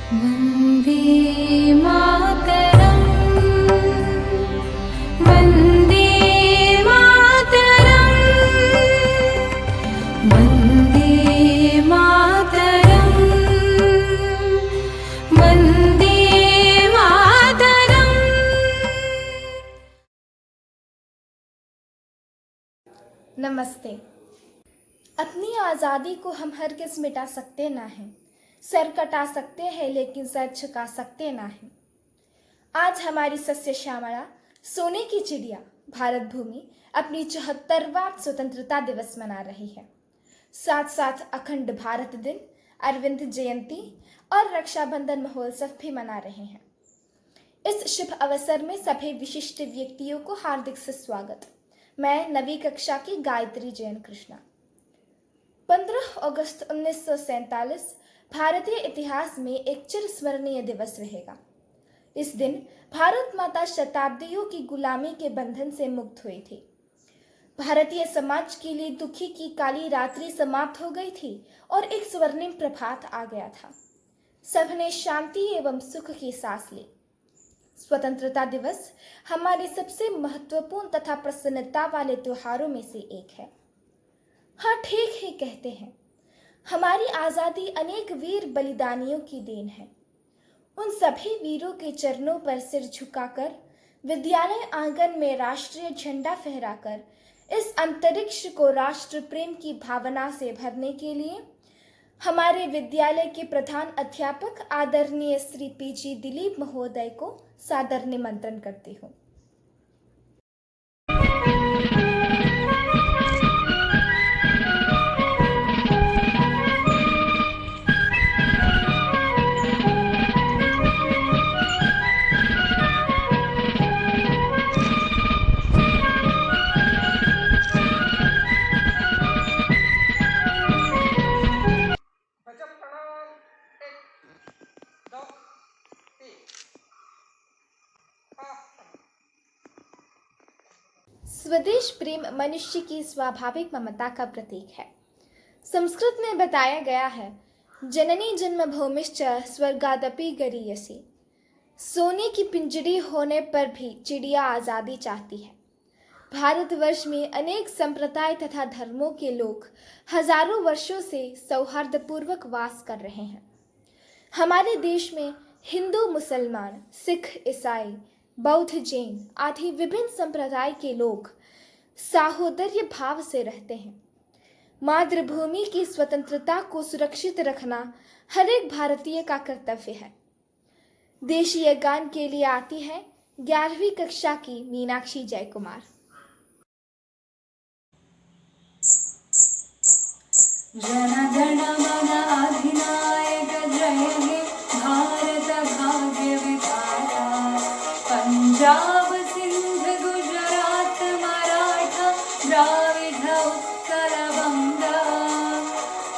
वन्दे मातरम् वन्दे मातरम् वन्दे मातरम् वन्दे मातरम्। नमस्ते। अपनी आज़ादी को हम हरगिज़ मिटा सकते ना हैं। सर कटा सकते हैं लेकिन सर झुका सकते ना हैं। आज हमारी सस्य श्यामला सोने की चिड़िया भारत भूमि अपनी 74वां स्वतंत्रता दिवस मना रही है। साथ साथ अखंड भारत दिन, अरविंद जयंती और रक्षाबंधन महोत्सव भी मना रहे हैं। इस शुभ अवसर में सभी विशिष्ट व्यक्तियों को हार्दिक से स्वागत। मैं नवी कक्षा की गायत्री जैन कृष्णा। 15 अगस्त 1947 भारतीय इतिहास में एक चिरस्मरणीय दिवस रहेगा। इस दिन भारत माता शताब्दियों की गुलामी के बंधन से मुक्त हुई थी। भारतीय समाज के लिए दुखी की काली रात्रि समाप्त हो गई थी और एक स्वर्णिम प्रभात आ गया था। सबने शांति एवं सुख की सांस ली। स्वतंत्रता दिवस हमारे सबसे महत्वपूर्ण तथा प्रसन्नता वाले त्योहारों में से एक है। हाँ, ठीक ही कहते हैं। हमारी आज़ादी अनेक वीर बलिदानियों की देन है। उन सभी वीरों के चरणों पर सिर झुकाकर, विद्यालय आंगन में राष्ट्रीय झंडा फहराकर इस अंतरिक्ष को राष्ट्र प्रेम की भावना से भरने के लिए हमारे विद्यालय के प्रधान अध्यापक आदरणीय श्री पीजी दिलीप महोदय को सादर निमंत्रण करती हूँ। स्वदेश प्रेम मनुष्य की स्वाभाविक ममता का प्रतीक है। संस्कृत में बताया गया है, जननी जन्मभूमिश्च स्वर्गादपि गरीयसी। सोने की पिंजड़ी होने पर भी चिड़िया आज़ादी चाहती है। भारतवर्ष में अनेक संप्रदाय तथा धर्मों के लोग हजारों वर्षों से सौहार्दपूर्वक वास कर रहे हैं। हमारे देश में हिंदू, मुसलमान, सिख, ईसाई, बौद्ध, जैन आदि विभिन्न संप्रदाय के लोग साहोदर्य भाव से रहते हैं। मातृभूमि की स्वतंत्रता को सुरक्षित रखना हर एक भारतीय का कर्तव्य है। देशीय गान के लिए आती है 11वीं कक्षा की मीनाक्षी जयकुमार। जनगण मन अधिनायक जय हे भारत भाग्य विधाता। पंजाब सिंध गुजरात मराठा द्राविड उत्कल बंगा।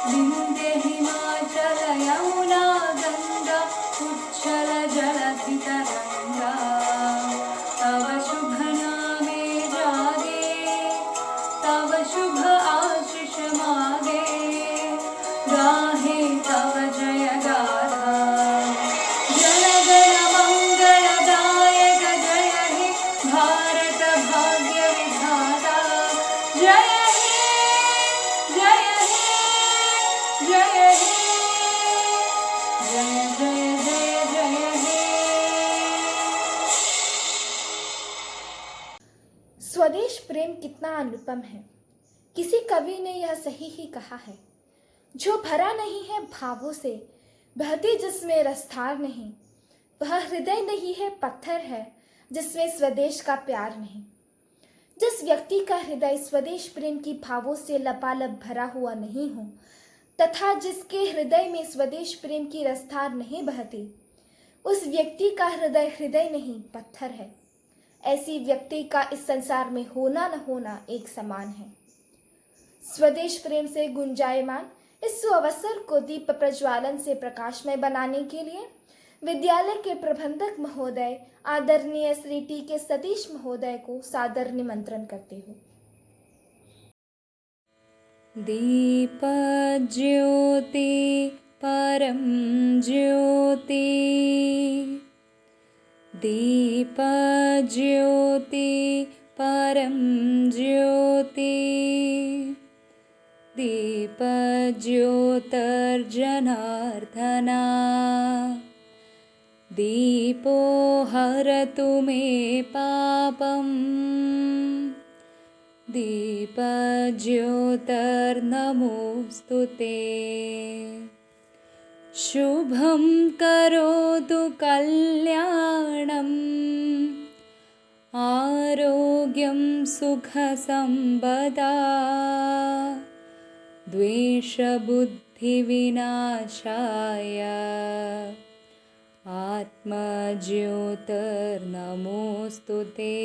विंध्य हिमाचल यमुना गंगा उच्छल जलधि तरंगा। तव शुभ नामे जागे, तव शुभ आशीष मागे। गाहे तव जय गाथा। जनगण मंगलदायक जय हे भारत भाग्य विधाता। जय हे जय हे जय हे जय जय जय जय हे। स्वदेश प्रेम कितना अनुपम है। किसी कवि ने यह सही ही कहा है, जो भरा नहीं है भावों से, बहती जिसमें रसधार नहीं, वह हृदय नहीं है पत्थर है, जिसमें स्वदेश का प्यार नहीं। जिस व्यक्ति का हृदय स्वदेश प्रेम की भावों से लबालब भरा हुआ नहीं हो तथा जिसके हृदय में स्वदेश प्रेम की रसधार नहीं बहती, उस व्यक्ति का हृदय हृदय नहीं पत्थर है। ऐसी व्यक्ति का इस संसार में होना न होना एक समान है। स्वदेश प्रेम से गुंजायमान इस अवसर को दीप प्रज्वालन से प्रकाशमय बनाने के लिए विद्यालय के प्रबंधक महोदय आदरणीय श्री टी के सतीश महोदय को सादर निमंत्रण करती हूँ। दीपज्योति परं ज्योति दीपज्योति परं ज्योति दीपज्योतिर्जनार्दना दीपो हरतु मे पापम् दीपज्योतिर्नमोऽस्तु ते शुभं करोतु कल्याणम् आरोग्यं सुखसम्पदा द्वेषबुद्धिविनाशाय आत्मज्योतिर्नमोऽस्तु ते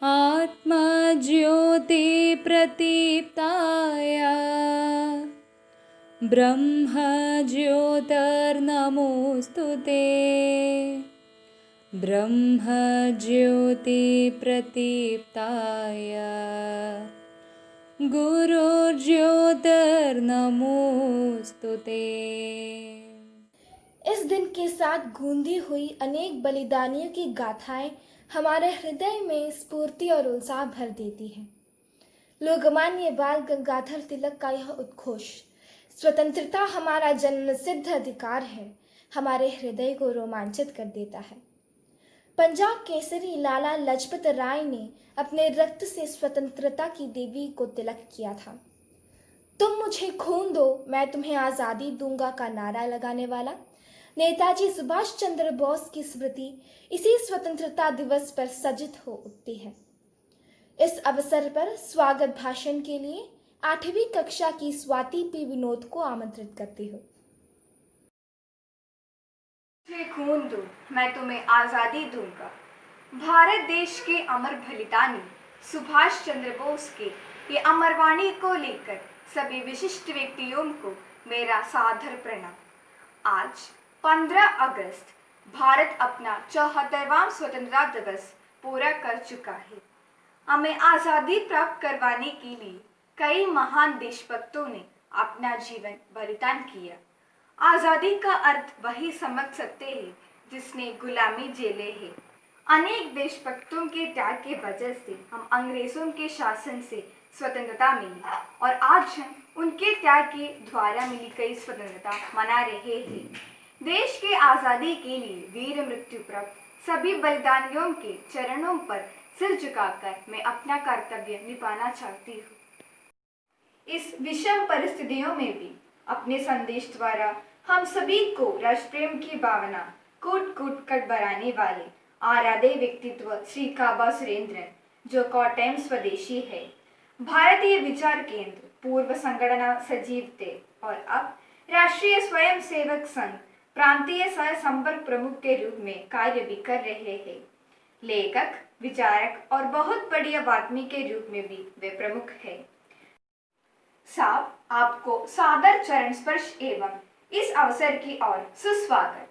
आत्मज्योतिप्रदीप्ताय ब्रह्मज्योतिर्नमोऽस्तु ते ब्रह्मज्योतिप्रदीप्ताय गुरुर्ज्योतिर्नमोऽस्तु ते। इस दिन के साथ गूंजी हुई अनेक बलिदानियों की गाथाएं हमारे हृदय में स्फूर्ति और उत्साह भर देती हैं। लोकमान्य बाल गंगाधर तिलक का यह उद्घोष, स्वतंत्रता हमारा जन्मसिद्ध अधिकार है, हमारे हृदय को रोमांचित कर देता है। पंजाब केसरी लाला लाजपत राय ने अपने रक्त से स्वतंत्रता की देवी को तिलक किया था। तुम मुझे खून दो, मैं तुम्हें आज़ादी दूंगा का नारा लगाने वाला नेताजी सुभाष चंद्र बोस की स्मृति इसी स्वतंत्रता दिवस पर सजित हो उठती है। इस अवसर पर स्वागत भाषण के लिए 8वीं कक्षा की स्वाति पी विनोद को आमंत्रित करती हूँ। मुझे खून दो, मैं तुम्हें आज़ादी दूंगा। भारत देश के अमर बलिदानी सुभाष चंद्र बोस के ये अमरवाणी को लेकर सभी विशिष्ट व्यक्तियों को मेरा सादर प्रणाम। आज 15 अगस्त भारत अपना 74वां स्वतंत्रता दिवस पूरा कर चुका है। हमें आज़ादी प्राप्त करवाने के लिए कई महान देशभक्तों ने अपना जीवन बलिदान किया। आज़ादी का अर्थ वही समझ सकते हैं जिसने गुलामी झेले है। अनेक देशभक्तों के त्याग के वजह से हम अंग्रेजों के शासन से स्वतंत्रता मिली और आज हम उनके त्याग के द्वारा मिली गई स्वतंत्रता मना रहे हैं। देश के आज़ादी के लिए वीर मृत्यु प्राप्त सभी बलिदानियों के चरणों पर सिर झुकाकर मैं अपना कर्तव्य निभाना चाहती हूँ। इस विषम परिस्थितियों में भी अपने संदेश द्वारा हम सभी को राष्ट्रप्रेम की भावना कूट कूट कर बढ़ाने वाले आराध्य व्यक्तित्व श्री काबा सुरेंद्रन, जो कोटयम स्वदेशी है, भारतीय विचार केंद्र, पूर्व संगठन सचिव थे और अब राष्ट्रीय स्वयं सेवक संघ प्रांतीय सह संपर्क प्रमुख के रूप में कार्य भी कर रहे हैं। लेखक, विचारक और बहुत बड़ी आदमी के रूप में भी वे प्रमुख है। साहब, आपको सादर चरण स्पर्श एवं इस अवसर की ओर सुस्वागत।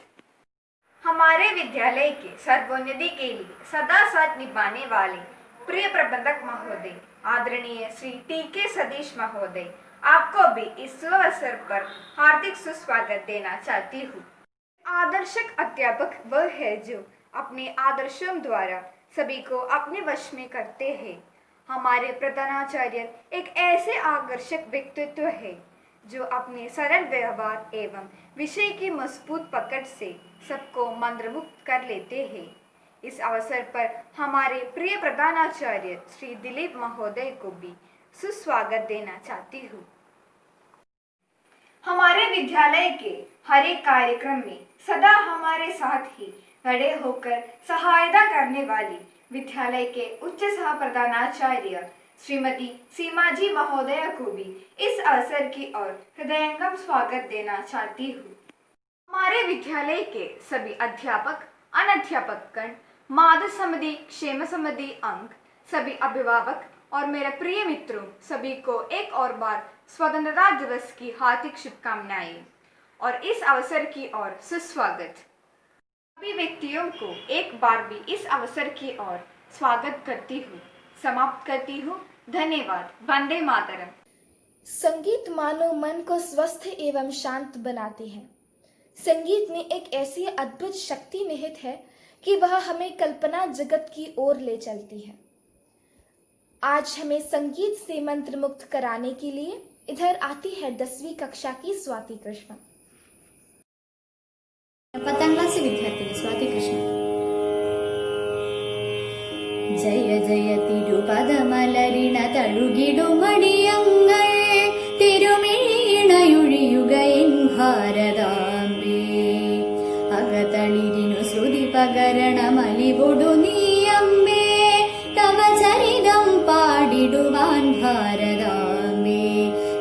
हमारे विद्यालय के सर्वोन्नति के लिए सदा साथ निभाने वाले प्रिय प्रबंधक महोदय आदरणीय श्री टी.के. सतीश महोदय, आपको भी इस शुभ अवसर पर हार्दिक सुस्वागत देना चाहती हूँ। आदर्शक अध्यापक वह है जो अपने आदर्शों द्वारा सभी को अपने वश में करते हैं। हमारे प्रधानाचार्य एक ऐसे आकर्षक व्यक्तित्व है जो अपने सरल व्यवहार एवं विषय की मजबूत पकड़ से सबको मंत्रमुग्ध कर लेते हैं। इस अवसर पर हमारे प्रिय प्रधानाचार्य श्री दिलीप महोदय को भी सुस्वागत देना चाहती हूँ। हमारे विद्यालय के हर एक कार्यक्रम में सदा हमारे साथ ही खड़े होकर सहायता करने वाली विद्यालय के उच्च सह प्रधानाचार्य श्रीमती सीमाजी महोदया को भी इस अवसर की ओर हृदयंगम स्वागत देना चाहती हूँ। हमारे विद्यालय के सभी अध्यापक, अनध्यापकगण, मातृ समिति, क्षेम समिति अंग, सभी अभिभावक और मेरे प्रिय मित्रों सभी को एक और बार स्वतंत्रता दिवस की हार्दिक शुभकामनाएं और इस अवसर की ओर सुस्वागत। सभी व्यक्तियों को एक बार भी इस अवसर की ओर स्वागत करती हूँ, समाप्त करती हूँ। धन्यवाद। वंदे मातरम। संगीत मानो मन को स्वस्थ एवं शांत बनाती है। संगीत में एक ऐसी अद्भुत शक्ति निहित है कि वह हमें कल्पना जगत की ओर ले चलती है। आज हमें संगीत से मंत्र मुक्त कराने के लिए इधर आती है 10वीं कक्षा की स्वाति कृष्ण। 10ാം ക്ലാസ് വിദ്യാർത്ഥിനി സ്വാതി കൃഷ്ണ. ജയ ജയ തിരുപദമലരിണ തഴുകിടുമടിയങ്ങൾ തിരുമിഴിണയൊഴിയുകയിൻ ഭാരതാംബേ. അകതളിരിനു ശ്രുതി പകരണമലിവൊടു നീയമ്പേ. തവ ചരിതം പാടിടുവാൻ ഭാരതാംബേ.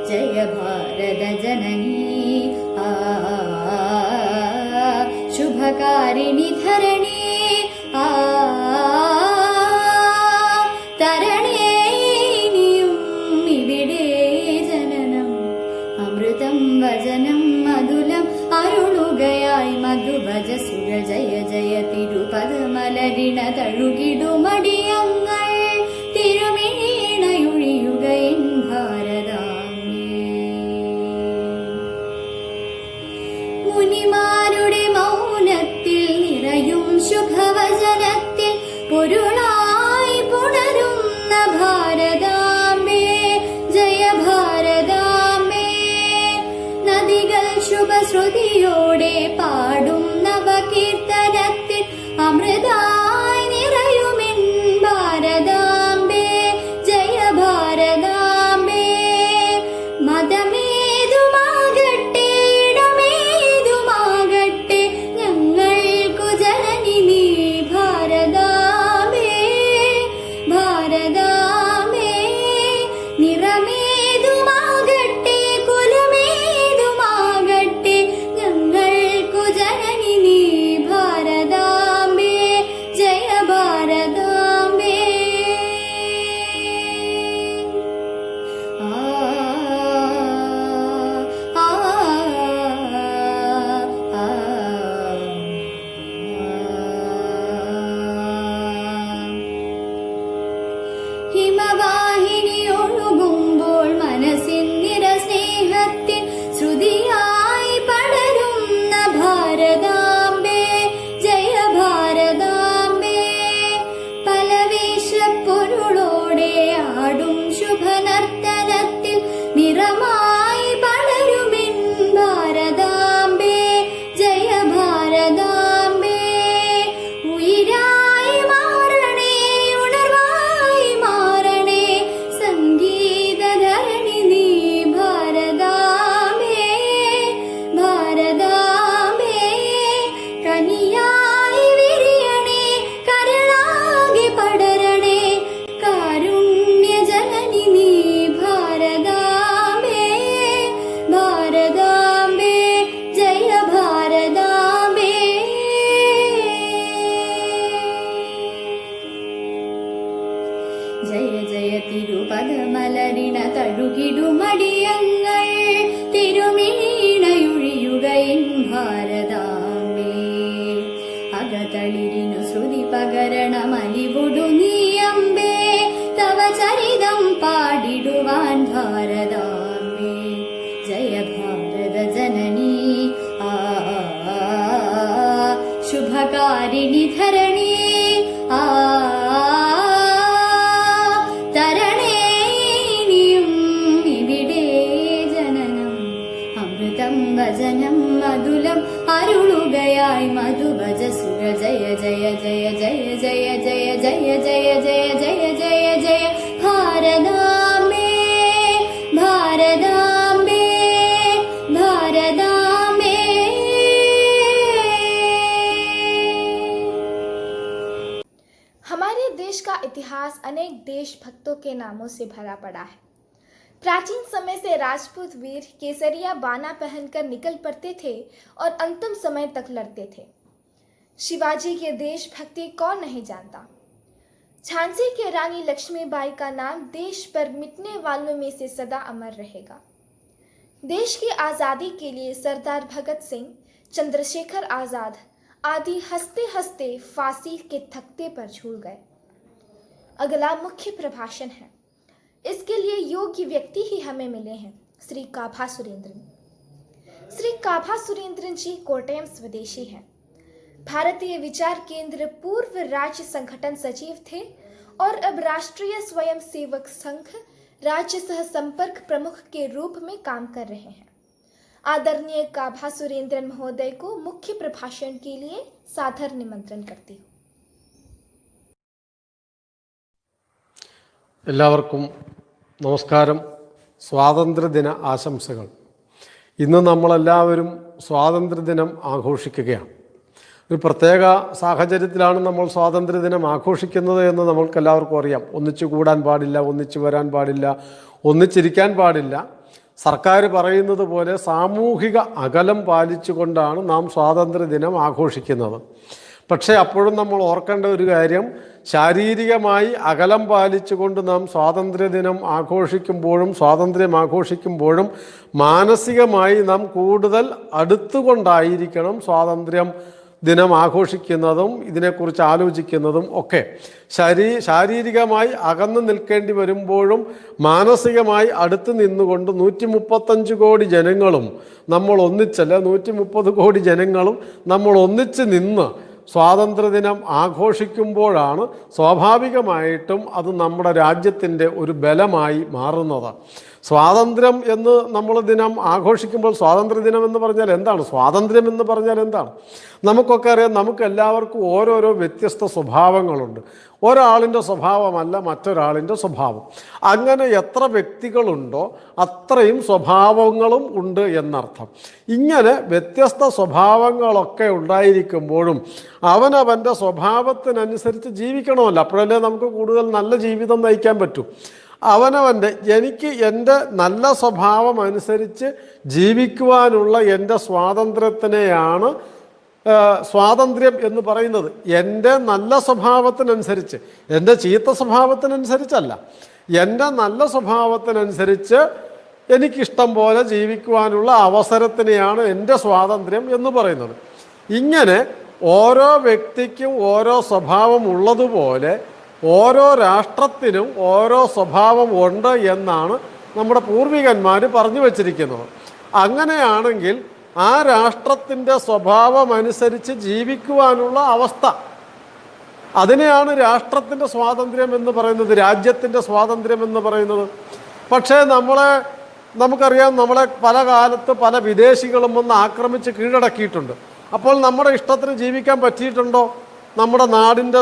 ജയ ഭാരത ജനനീ ശുഭകാരിണി ധരണി തരണേനിയും ഇവിടെ ജനനം. അമൃതം വചനം മധുലം അരുളുകയായി മധുഭജ സുര. ജയ ജയ തിരുപദമലരിണ തഴുകിടുമടിയങ്ങൾ തിരുമിഴിണയൊഴിയുകയിൻ ഭാരതാംബേ. മുനിമാരുടെ മൗനത്തിൽ നിറയും ശുഭവചനത്തിൽ പൊരുളായി പുണരുന്ന ഭാരതാംബേ. ജയ ഭാരതാംബേ. നദികൾ ശുഭശ്രുതിയോടെ പാടും നവകീർത്തനത്തിൽ അമൃതായി നിറയുമെൻ ഭാരതാംബേ. ജയ ഭാരതാംബേ. മതമേതുമാകട്ടെ ഇടമേതുമാകട്ടെ ഞങ്ങൾക്കു ജനനി നീ ഭാരതാംബേ. ഭാരതാംബേ. നിറമേതുമാകട്ടെ കുലമേതുമാകട്ടെ ഞങ്ങൾക്കു ജനനി നീ ഭാരതാംബേ. ജയ ഭാരതാംബേ. ഹിമവാഹിനി ഒഴുകുമ്പോൾ മനസ്സിൻ നിറസ്നേഹത്തിൻ ശ്രുതിയായി പടരുന്ന ഭാരതാംബേ. ജയ ഭാരതാംബേ. പലവേഷപ്പൊരുളോടെ ആടും ശുഭനർത്തനത്തിൽ നിറമായി പടരുമെൻ ഭാരതാംബേ. ജയ ഭാരതാംബേ. ഉയിരായി മാറണേ ഉണർവായി മാറണേ സംഗീതധരണി നീ ഭാരതാംബേ. ഭാരതാംബേ. കനിയായി വിരിയണേ കരളാകെ പടരണേ കാരുണ്യജനനി നീ ഭാരതാംബേ. ഭാരതാംബേ. ജയ ഭാരതാംബേ. ജയ ജയ തിരുപദമലരിണ തഴുകിടുമടിയങ്ങൾ തിരുമിഴിണയൊഴിയുകയിൻ ഭാരതാംബേ. അകതളിരിനു ശ്രുതി പകരണമലിവൊടു നീയമ്പേ. തവ ചരിതം പാടിടുവാൻ ഭാരതാംബേ. ജയ ഭാരത ജനനീ ശുഭകാരിണി ധരണി തരണേനിയും ഇവിടെ ജനനം. അമൃതം വചനം മധുലം അരുളുകയായി മധുഭജ സുര. ജയ ജയ ജയ ജയ ജയ ജയ ജയ ജയ ജയ ജയ ജയ ജയ ഭാരതാംബേ. ഭാരതാംബേ. ഭാരതാംബേ. हमारे देश का इतिहास अनेक देशभक्तों के नामों से भरा पड़ा है। प्राचीन समय से राजपूत वीर केसरिया बाना पहनकर निकल पड़ते थे और अंतिम समय तक लड़ते थे। शिवाजी के देशभक्ति कौन नहीं जानता। झांसी की रानी लक्ष्मीबाई का नाम देश पर मिटने वालों में से सदा अमर रहेगा। देश की आज़ादी के लिए सरदार भगत सिंह, चंद्रशेखर आज़ाद आदि हंसते हंसते फांसी के तख्ते पर झूल गए। अगला मुख्य प्रभाषण है। इसके लिए योग्य व्यक्ति ही हमें मिले हैं, श्री काभा सुरेंद्रन। श्री काभा सुरेंद्रन जी कोटयम स्वदेशी हैं। भारतीय विचार केंद्र पूर्व राज्य संगठन सचिव थे और अब राष्ट्रीय स्वयंसेवक संघ राज्य सह संपर्क प्रमुख के रूप में काम कर रहे हैं। आदरणीय काभा सुरेंद्रन महोदय को मुख्य प्रभाषण के लिए सादर निमंत्रण करती हूँ। എല്ലാവർക്കും നമസ്കാരം. സ്വാതന്ത്ര്യദിന ആശംസകൾ. ഇന്ന് നമ്മളെല്ലാവരും സ്വാതന്ത്ര്യദിനം ആഘോഷിക്കുകയാണ്. ഒരു പ്രത്യേക സാഹചര്യത്തിലാണ് നമ്മൾ സ്വാതന്ത്ര്യദിനം ആഘോഷിക്കുന്നത് എന്ന് നമ്മൾക്കെല്ലാവർക്കും അറിയാം. ഒന്നിച്ചു കൂടാൻ പാടില്ല, ഒന്നിച്ചു വരാൻ പാടില്ല, ഒന്നിച്ചിരിക്കാൻ പാടില്ല. സർക്കാർ പറയുന്നത് പോലെ സാമൂഹിക അകലം പാലിച്ചുകൊണ്ടാണ് നാം സ്വാതന്ത്ര്യദിനം ആഘോഷിക്കുന്നത്. പക്ഷേ അപ്പോഴും നമ്മൾ ഓർക്കേണ്ട ഒരു കാര്യം, ശാരീരികമായി അകലം പാലിച്ചുകൊണ്ട് നാം സ്വാതന്ത്ര്യദിനം ആഘോഷിക്കുമ്പോഴും സ്വാതന്ത്ര്യം ആഘോഷിക്കുമ്പോഴും മാനസികമായി നാം കൂടുതൽ അടുത്തുകൊണ്ടായിരിക്കണം സ്വാതന്ത്ര്യം ദിനം ആഘോഷിക്കുന്നതും ഇതിനെക്കുറിച്ച് ആലോചിക്കുന്നതും ഒക്കെ. ശാരീരികമായി അകന്നു നിൽക്കേണ്ടി വരുമ്പോഴും മാനസികമായി അടുത്ത് നിന്നുകൊണ്ട് 135 കോടി ജനങ്ങളും നമ്മൾ ഒന്നിച്ചല്ല, 130 കോടി ജനങ്ങളും നമ്മൾ ഒന്നിച്ച് നിന്ന് സ്വാതന്ത്ര്യദിനം ആഘോഷിക്കുമ്പോഴാണ് സ്വാഭാവികമായിട്ടും അത് നമ്മുടെ രാജ്യത്തിൻ്റെ ഒരു ബലമായി മാറുന്നത്. സ്വാതന്ത്ര്യം എന്ന് നമ്മൾ ദിനം ആഘോഷിക്കുമ്പോൾ സ്വാതന്ത്ര്യദിനം എന്ന് പറഞ്ഞാൽ എന്താണ്? സ്വാതന്ത്ര്യം എന്ന് പറഞ്ഞാൽ എന്താണ്? നമുക്കൊക്കെ അറിയാം, നമുക്ക് എല്ലാവർക്കും ഓരോരോ വ്യത്യസ്ത സ്വഭാവങ്ങളുണ്ട്. ഒരാളിൻ്റെ സ്വഭാവമല്ല മറ്റൊരാളിൻ്റെ സ്വഭാവം. അങ്ങനെ എത്ര വ്യക്തികളുണ്ടോ അത്രയും സ്വഭാവങ്ങളും ഉണ്ട് എന്നർത്ഥം. ഇങ്ങനെ വ്യത്യസ്ത സ്വഭാവങ്ങളൊക്കെ ഉണ്ടായിരിക്കുമ്പോഴും അവനവൻ്റെ സ്വഭാവത്തിനനുസരിച്ച് ജീവിക്കണമല്ലോ. അപ്പോഴല്ലേ നമുക്ക് കൂടുതൽ നല്ല ജീവിതം നയിക്കാൻ പറ്റും. അവനവൻ്റെ എനിക്ക് എൻ്റെ നല്ല സ്വഭാവം അനുസരിച്ച് ജീവിക്കുവാനുള്ള എൻ്റെ സ്വാതന്ത്ര്യത്തിനെയാണ് സ്വാതന്ത്ര്യം എന്ന് പറയുന്നത്. എൻ്റെ നല്ല സ്വഭാവത്തിനനുസരിച്ച്, എൻ്റെ ചീത്ത സ്വഭാവത്തിനനുസരിച്ചല്ല, എൻ്റെ നല്ല സ്വഭാവത്തിനനുസരിച്ച് എനിക്കിഷ്ടം പോലെ ജീവിക്കുവാനുള്ള അവസരത്തിനെയാണ് എൻ്റെ സ്വാതന്ത്ര്യം എന്ന് പറയുന്നത്. ഇങ്ങനെ ഓരോ വ്യക്തിക്കും ഓരോ സ്വഭാവം ഉള്ളതുപോലെ ഓരോ രാഷ്ട്രത്തിനും ഓരോ സ്വഭാവം ഉണ്ട് എന്നാണ് നമ്മുടെ പൂർവികന്മാർ പറഞ്ഞു വച്ചിരിക്കുന്നത്. അങ്ങനെയാണെങ്കിൽ ആ രാഷ്ട്രത്തിൻ്റെ സ്വഭാവം അനുസരിച്ച് ജീവിക്കുവാനുള്ള അവസ്ഥ, അതിനെയാണ് രാഷ്ട്രത്തിൻ്റെ സ്വാതന്ത്ര്യം എന്ന് പറയുന്നത്, രാജ്യത്തിൻ്റെ സ്വാതന്ത്ര്യം എന്ന് പറയുന്നത്. പക്ഷേ നമുക്കറിയാം, നമ്മളെ പല കാലത്ത് പല വിദേശികളും വന്ന് ആക്രമിച്ച് കീഴടക്കിയിട്ടുണ്ട്. അപ്പോൾ നമ്മുടെ ഇഷ്ടത്തിന് ജീവിക്കാൻ പറ്റിയിട്ടുണ്ടോ? നമ്മുടെ നാടിൻ്റെ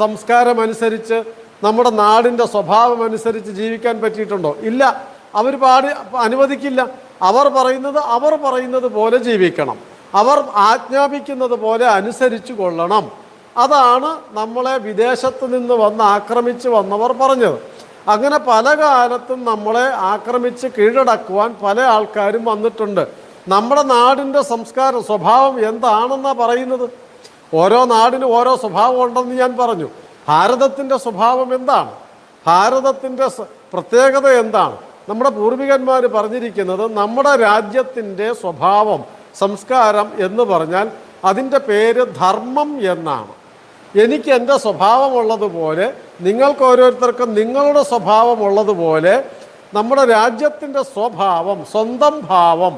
സംസ്കാരം അനുസരിച്ച്, നമ്മുടെ നാടിൻ്റെ സ്വഭാവം അനുസരിച്ച് ജീവിക്കാൻ പറ്റിയിട്ടുണ്ടോ? ഇല്ല. അവർ അനുവദിക്കില്ല. അവർ പറയുന്നത് പോലെ ജീവിക്കണം, അവർ ആജ്ഞാപിക്കുന്നത് പോലെ അനുസരിച്ചു കൊള്ളണം. അതാണ് നമ്മളെ വിദേശത്ത് നിന്ന് വന്ന് ആക്രമിച്ച് വന്നവർ പറഞ്ഞത്. അങ്ങനെ പല കാലത്തും നമ്മളെ ആക്രമിച്ച് കീഴടക്കുവാൻ പല ആൾക്കാരും വന്നിട്ടുണ്ട്. നമ്മുടെ നാടിൻ്റെ സംസ്കാരം സ്വഭാവം എന്താണെന്നാണ് പറയുന്നത്. ഓരോ നാടിനും ഓരോ സ്വഭാവം ഉണ്ടെന്ന് ഞാൻ പറഞ്ഞു. ഭാരതത്തിൻ്റെ സ്വഭാവം എന്താണ്? ഭാരതത്തിൻ്റെ പ്രത്യേകത എന്താണ്? നമ്മുടെ പൂർവികന്മാർ പറഞ്ഞിരിക്കുന്നത് നമ്മുടെ രാജ്യത്തിൻ്റെ സ്വഭാവം, സംസ്കാരം എന്ന് പറഞ്ഞാൽ അതിൻ്റെ പേര് ധർമ്മം എന്നാണ്. എനിക്ക് എൻ്റെ സ്വഭാവമുള്ളതുപോലെ നിങ്ങൾക്ക് ഓരോരുത്തർക്കും നിങ്ങളുടെ സ്വഭാവമുള്ളതുപോലെ നമ്മുടെ രാജ്യത്തിൻ്റെ സ്വഭാവം, സ്വന്തം ഭാവം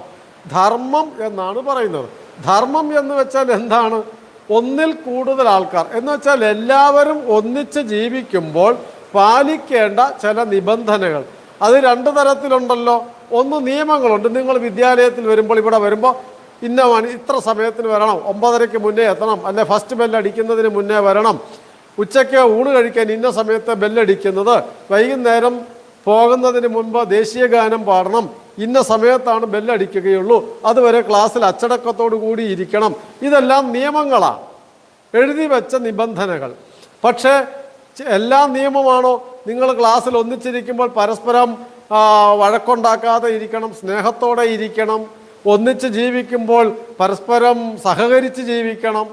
ധർമ്മം എന്നാണ് പറയുന്നത്. ധർമ്മം എന്ന് വെച്ചാൽ എന്താണ്? ഒന്നിൽ കൂടുതൽ ആൾക്കാർ എന്ന് വെച്ചാൽ എല്ലാവരും ഒന്നിച്ച് ജീവിക്കുമ്പോൾ പാലിക്കേണ്ട ചില നിബന്ധനകൾ. അത് രണ്ട് തരത്തിലുണ്ടല്ലോ. ഒന്ന് നിയമങ്ങളുണ്ട്. നിങ്ങൾ വിദ്യാലയത്തിൽ വരുമ്പോൾ, ഇവിടെ വരുമ്പോൾ ഇത്ര സമയത്തിന് വരണം, 9:30 മുന്നേ എത്തണം, അല്ലെ ഫസ്റ്റ് ബെല്ലടിക്കുന്നതിന് മുന്നേ വരണം, ഉച്ചയ്ക്ക് ഊണ് കഴിക്കാൻ ഇന്ന സമയത്ത് ബെല്ലടിക്കുന്നത്, വൈകുന്നേരം പോകുന്നതിന് മുൻപ് ദേശീയ ഗാനം പാടണം, ഇന്ന സമയത്താണ് ബെല്ലടിക്കുകയുള്ളൂ, അതുവരെ ക്ലാസ്സിൽ അച്ചടക്കത്തോടു കൂടി ഇരിക്കണം. ഇതെല്ലാം നിയമങ്ങളാണ്, എഴുതി വെച്ച നിബന്ധനകൾ. പക്ഷേ എല്ലാ നിയമമാണോ? നിങ്ങൾ ക്ലാസ്സിൽ ഒന്നിച്ചിരിക്കുമ്പോൾ പരസ്പരം വഴക്കുണ്ടാക്കാതെ ഇരിക്കണം, സ്നേഹത്തോടെ ഇരിക്കണം, ഒന്നിച്ച് ജീവിക്കുമ്പോൾ പരസ്പരം സഹകരിച്ച് ജീവിക്കണം.